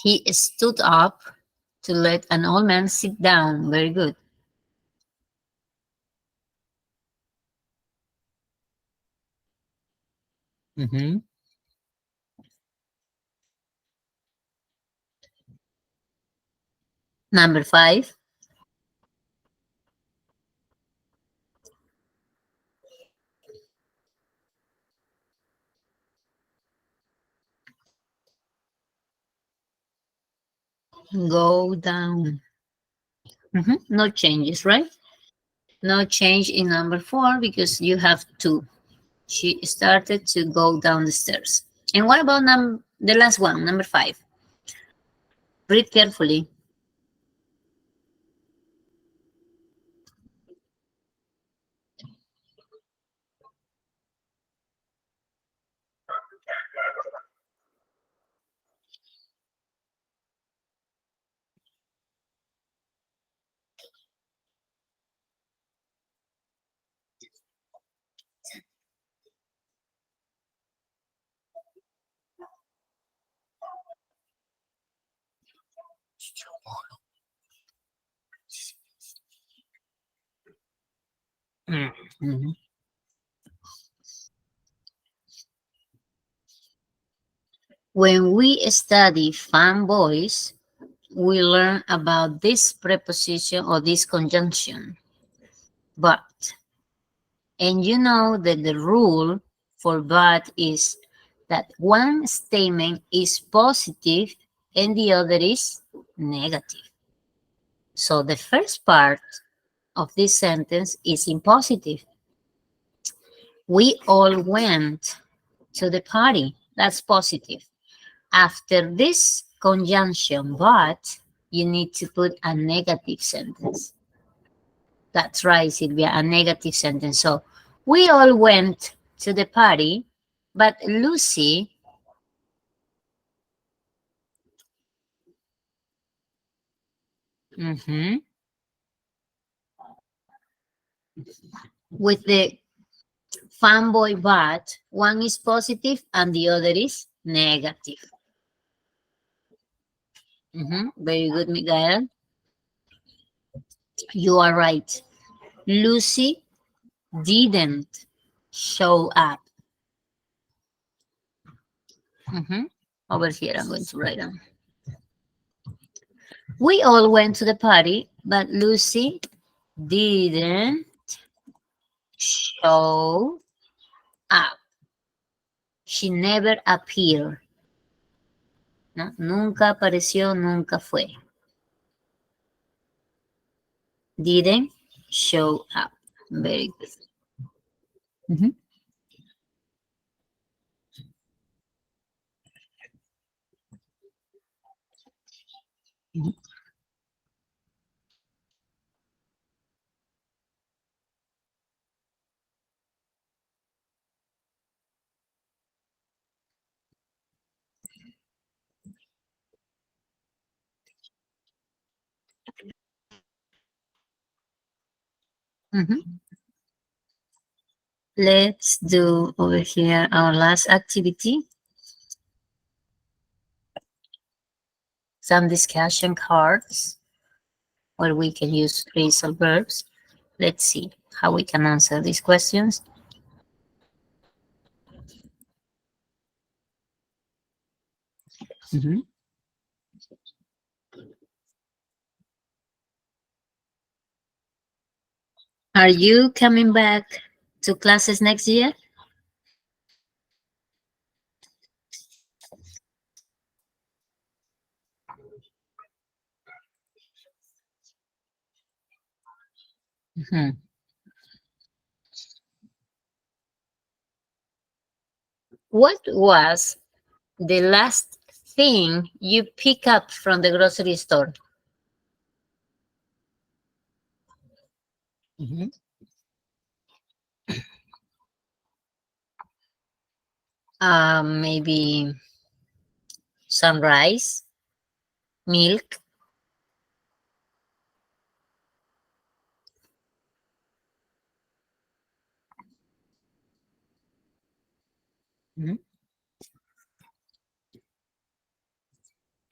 He stood up to let an old man sit down. Very good. Mhm. Number 5. Go down. No changes, right? No change in number 4 because you have 2. She started to go down the stairs. And what about the last one, number 5? Read carefully. Mhm. When we study fanboys, we learn about this preposition or this conjunction. But, and you know that the rule for but is that one statement is positive and the other is negative. So the first part of this sentence is in positive. We all went to the party. That's positive. After this conjunction, but, you need to put a negative sentence. That's right, Sylvia, a negative sentence. So, we all went to the party, but Lucy, mhm, with the fanboy but, one is positive and the other is negative. Very good, Miguel. You are right. Lucy didn't show up. Over here, I'm going to write them. We all went to the party, but Lucy didn't show up. She never appeared. ¿No? Nunca apareció, nunca fue. Didn't show up. Very good. Let's do over here our last activity. Some discussion cards where we can use phrasal verbs. Let's see how we can answer these questions. Are you coming back to classes next year? What was the last thing you pick up from the grocery store? Mhm. Maybe some rice, milk. Mhm.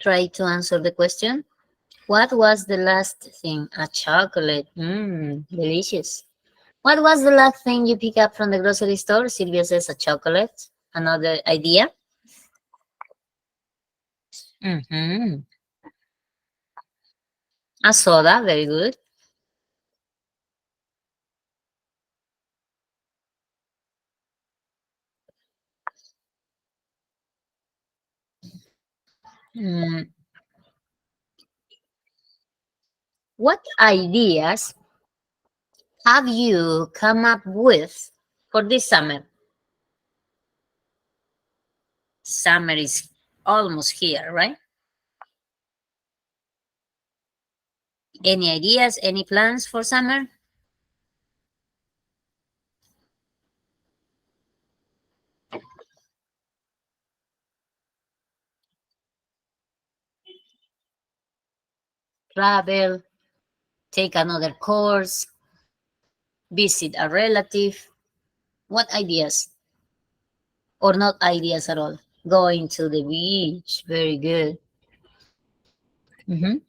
Try to answer the question. What was the last thing? A chocolate. Delicious. What was the last thing you pick up from the grocery store? Silvia says a chocolate. Another idea? Mhm. A soda. Very good. Mm, what ideas have you come up with for this summer? Summer is almost here, right? Any ideas, any plans for summer? Travel, take another course, visit a relative. What ideas? Or not ideas at all? Going to the beach, very good. Mhm.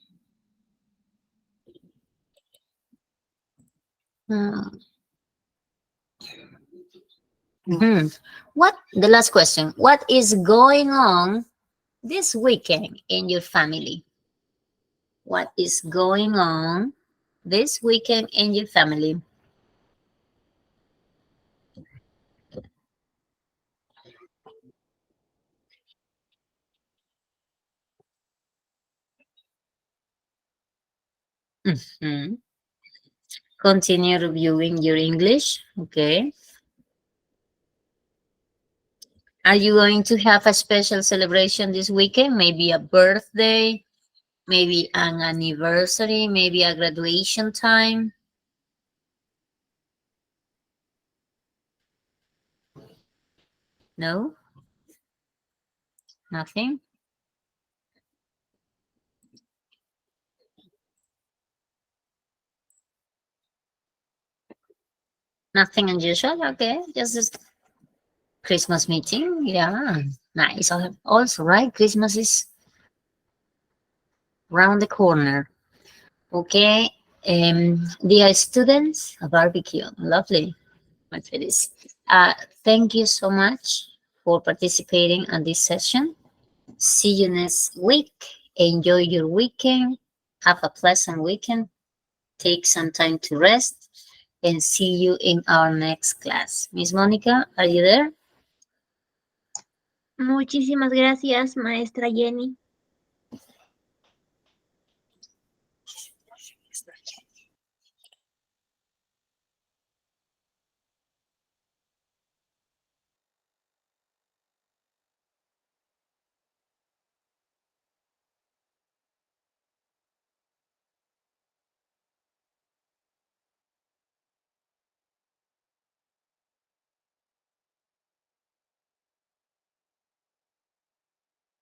Uh, What, the last question, what is going on this weekend in your family? What is going on this weekend in your family? Mhm. Continue reviewing your English. Okay. Are you going to have a special celebration this weekend? Maybe a birthday, maybe an anniversary, maybe a graduation time? No? Nothing? Nothing unusual? Okay. Just a Christmas meeting. Yeah. Nice. Also, right? Christmas is round the corner. Okay. Dear students, a barbecue. Lovely. My goodness. Thank you so much for participating in this session. See you next week. Enjoy your weekend. Have a pleasant weekend. Take some time to rest and see you in our next class. Miss Monica, are you there? Muchísimas gracias, maestra Jenny.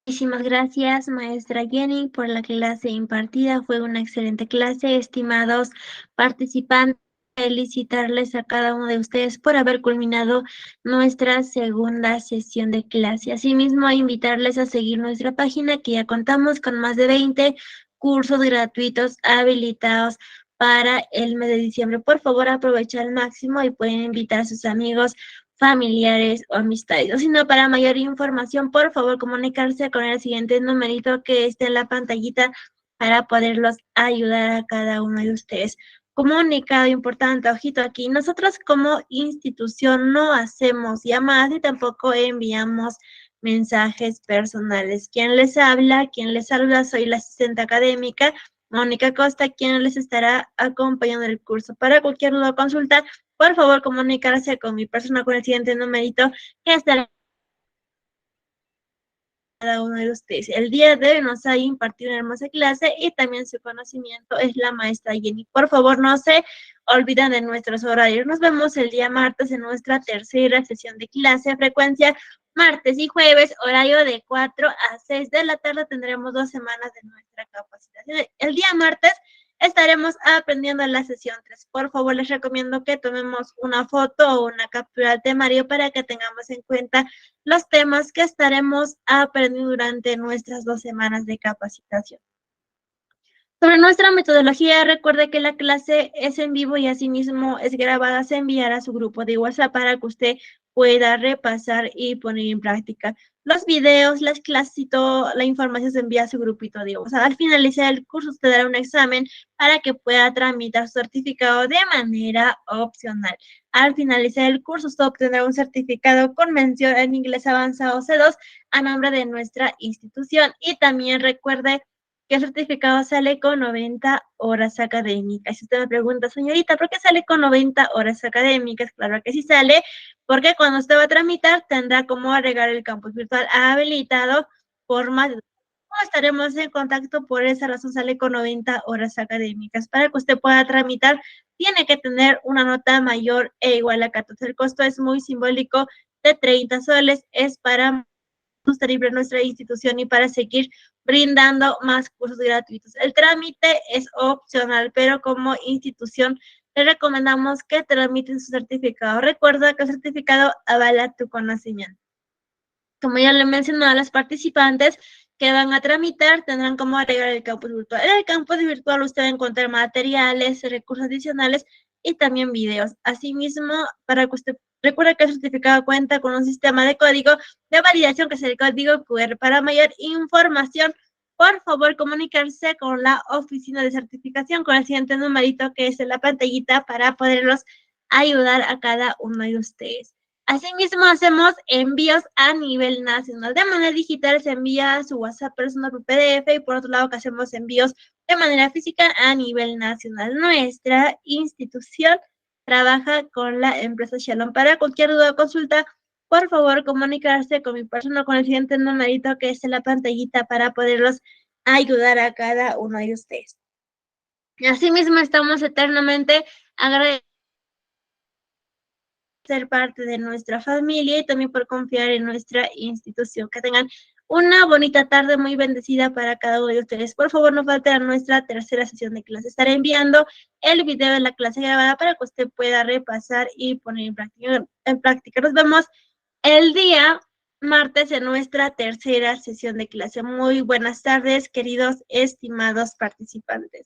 Muchísimas gracias, maestra Jenny, por la clase impartida. Fue una excelente clase. Estimados participantes, felicitarles a cada uno de ustedes por haber culminado nuestra segunda sesión de clase. Asimismo, invitarles a seguir nuestra página, que ya contamos con más de 20 cursos gratuitos habilitados para el mes de diciembre. Por favor, aprovechar al máximo y pueden invitar a sus amigos, familiares o amistades. O si no, para mayor información, por favor, comunicarse con el siguiente numerito que esté en la pantallita para poderlos ayudar a cada uno de ustedes. Comunicado importante, ojito aquí, nosotros como institución no hacemos llamadas y tampoco enviamos mensajes personales. ¿Quién les habla? ¿Quién les saluda? Soy la asistente académica, Mónica Costa, quien les estará acompañando en el curso. Para cualquier duda o consulta, por favor, comunicarse con mi persona con el siguiente numerito que estará cada uno de ustedes. El día de hoy nos ha impartido una hermosa clase y también su conocimiento es la maestra Jenny. Por favor, no se olviden de nuestros horarios. Nos vemos el día martes en nuestra tercera sesión de clase. Frecuencia martes y jueves, horario de 4 a 6 de la tarde. Tendremos 2 semanas de nuestra capacitación. El día martes estaremos aprendiendo la sesión 3. Por favor, les recomiendo que tomemos una foto o una captura del temario para que tengamos en cuenta los temas que estaremos aprendiendo durante nuestras 2 semanas de capacitación. Sobre nuestra metodología, recuerde que la clase es en vivo y asimismo es grabada, se enviará a su grupo de WhatsApp para que usted pueda repasar y poner en práctica. Los videos, las clases y toda la información se envía a su grupito de WhatsApp. Al finalizar el curso, usted dará un examen para que pueda tramitar su certificado de manera opcional. Al finalizar el curso, usted obtendrá un certificado con mención en inglés avanzado C2 a nombre de nuestra institución. Y también recuerde que el certificado sale con 90 horas académicas. Si usted me pregunta, señorita, ¿por qué sale con 90 horas académicas? Claro que sí sale, porque cuando usted va a tramitar, tendrá como agregar el campus virtual habilitado por más de... Estaremos en contacto, por esa razón sale con 90 horas académicas. Para que usted pueda tramitar, tiene que tener una nota mayor e igual a 14. El costo es muy simbólico de 30 soles, es para libre nuestra institución y para seguir brindando más cursos gratuitos. El trámite es opcional, pero como institución le recomendamos que tramiten su certificado. Recuerda que el certificado avala tu conocimiento. Como ya le mencioné a los participantes que van a tramitar, tendrán como agregar el campus virtual. En el campus virtual usted va a encontrar materiales, recursos adicionales y también videos. Asimismo, para que usted recuerde que el certificado cuenta con un sistema de código de validación que es el código QR. Para mayor información, por favor, comunicarse con la oficina de certificación con el siguiente numerito que es en la pantallita para poderlos ayudar a cada uno de ustedes. Asimismo, hacemos envíos a nivel nacional. De manera digital se envía a su WhatsApp personal por PDF y por otro lado que hacemos envíos de manera física a nivel nacional. Nuestra institución trabaja con la empresa Shalom. Para cualquier duda o consulta, por favor, comunicarse con mi persona con el siguiente numerito que es en la pantallita para poderlos ayudar a cada uno de ustedes. Asimismo, estamos eternamente agradecidos ser parte de nuestra familia y también por confiar en nuestra institución. Que tengan una bonita tarde muy bendecida para cada uno de ustedes. Por favor, no falten a nuestra tercera sesión de clase. Estaré enviando el video de la clase grabada para que usted pueda repasar y poner en práctica. Nos vemos el día martes en nuestra tercera sesión de clase. Muy buenas tardes, queridos estimados participantes.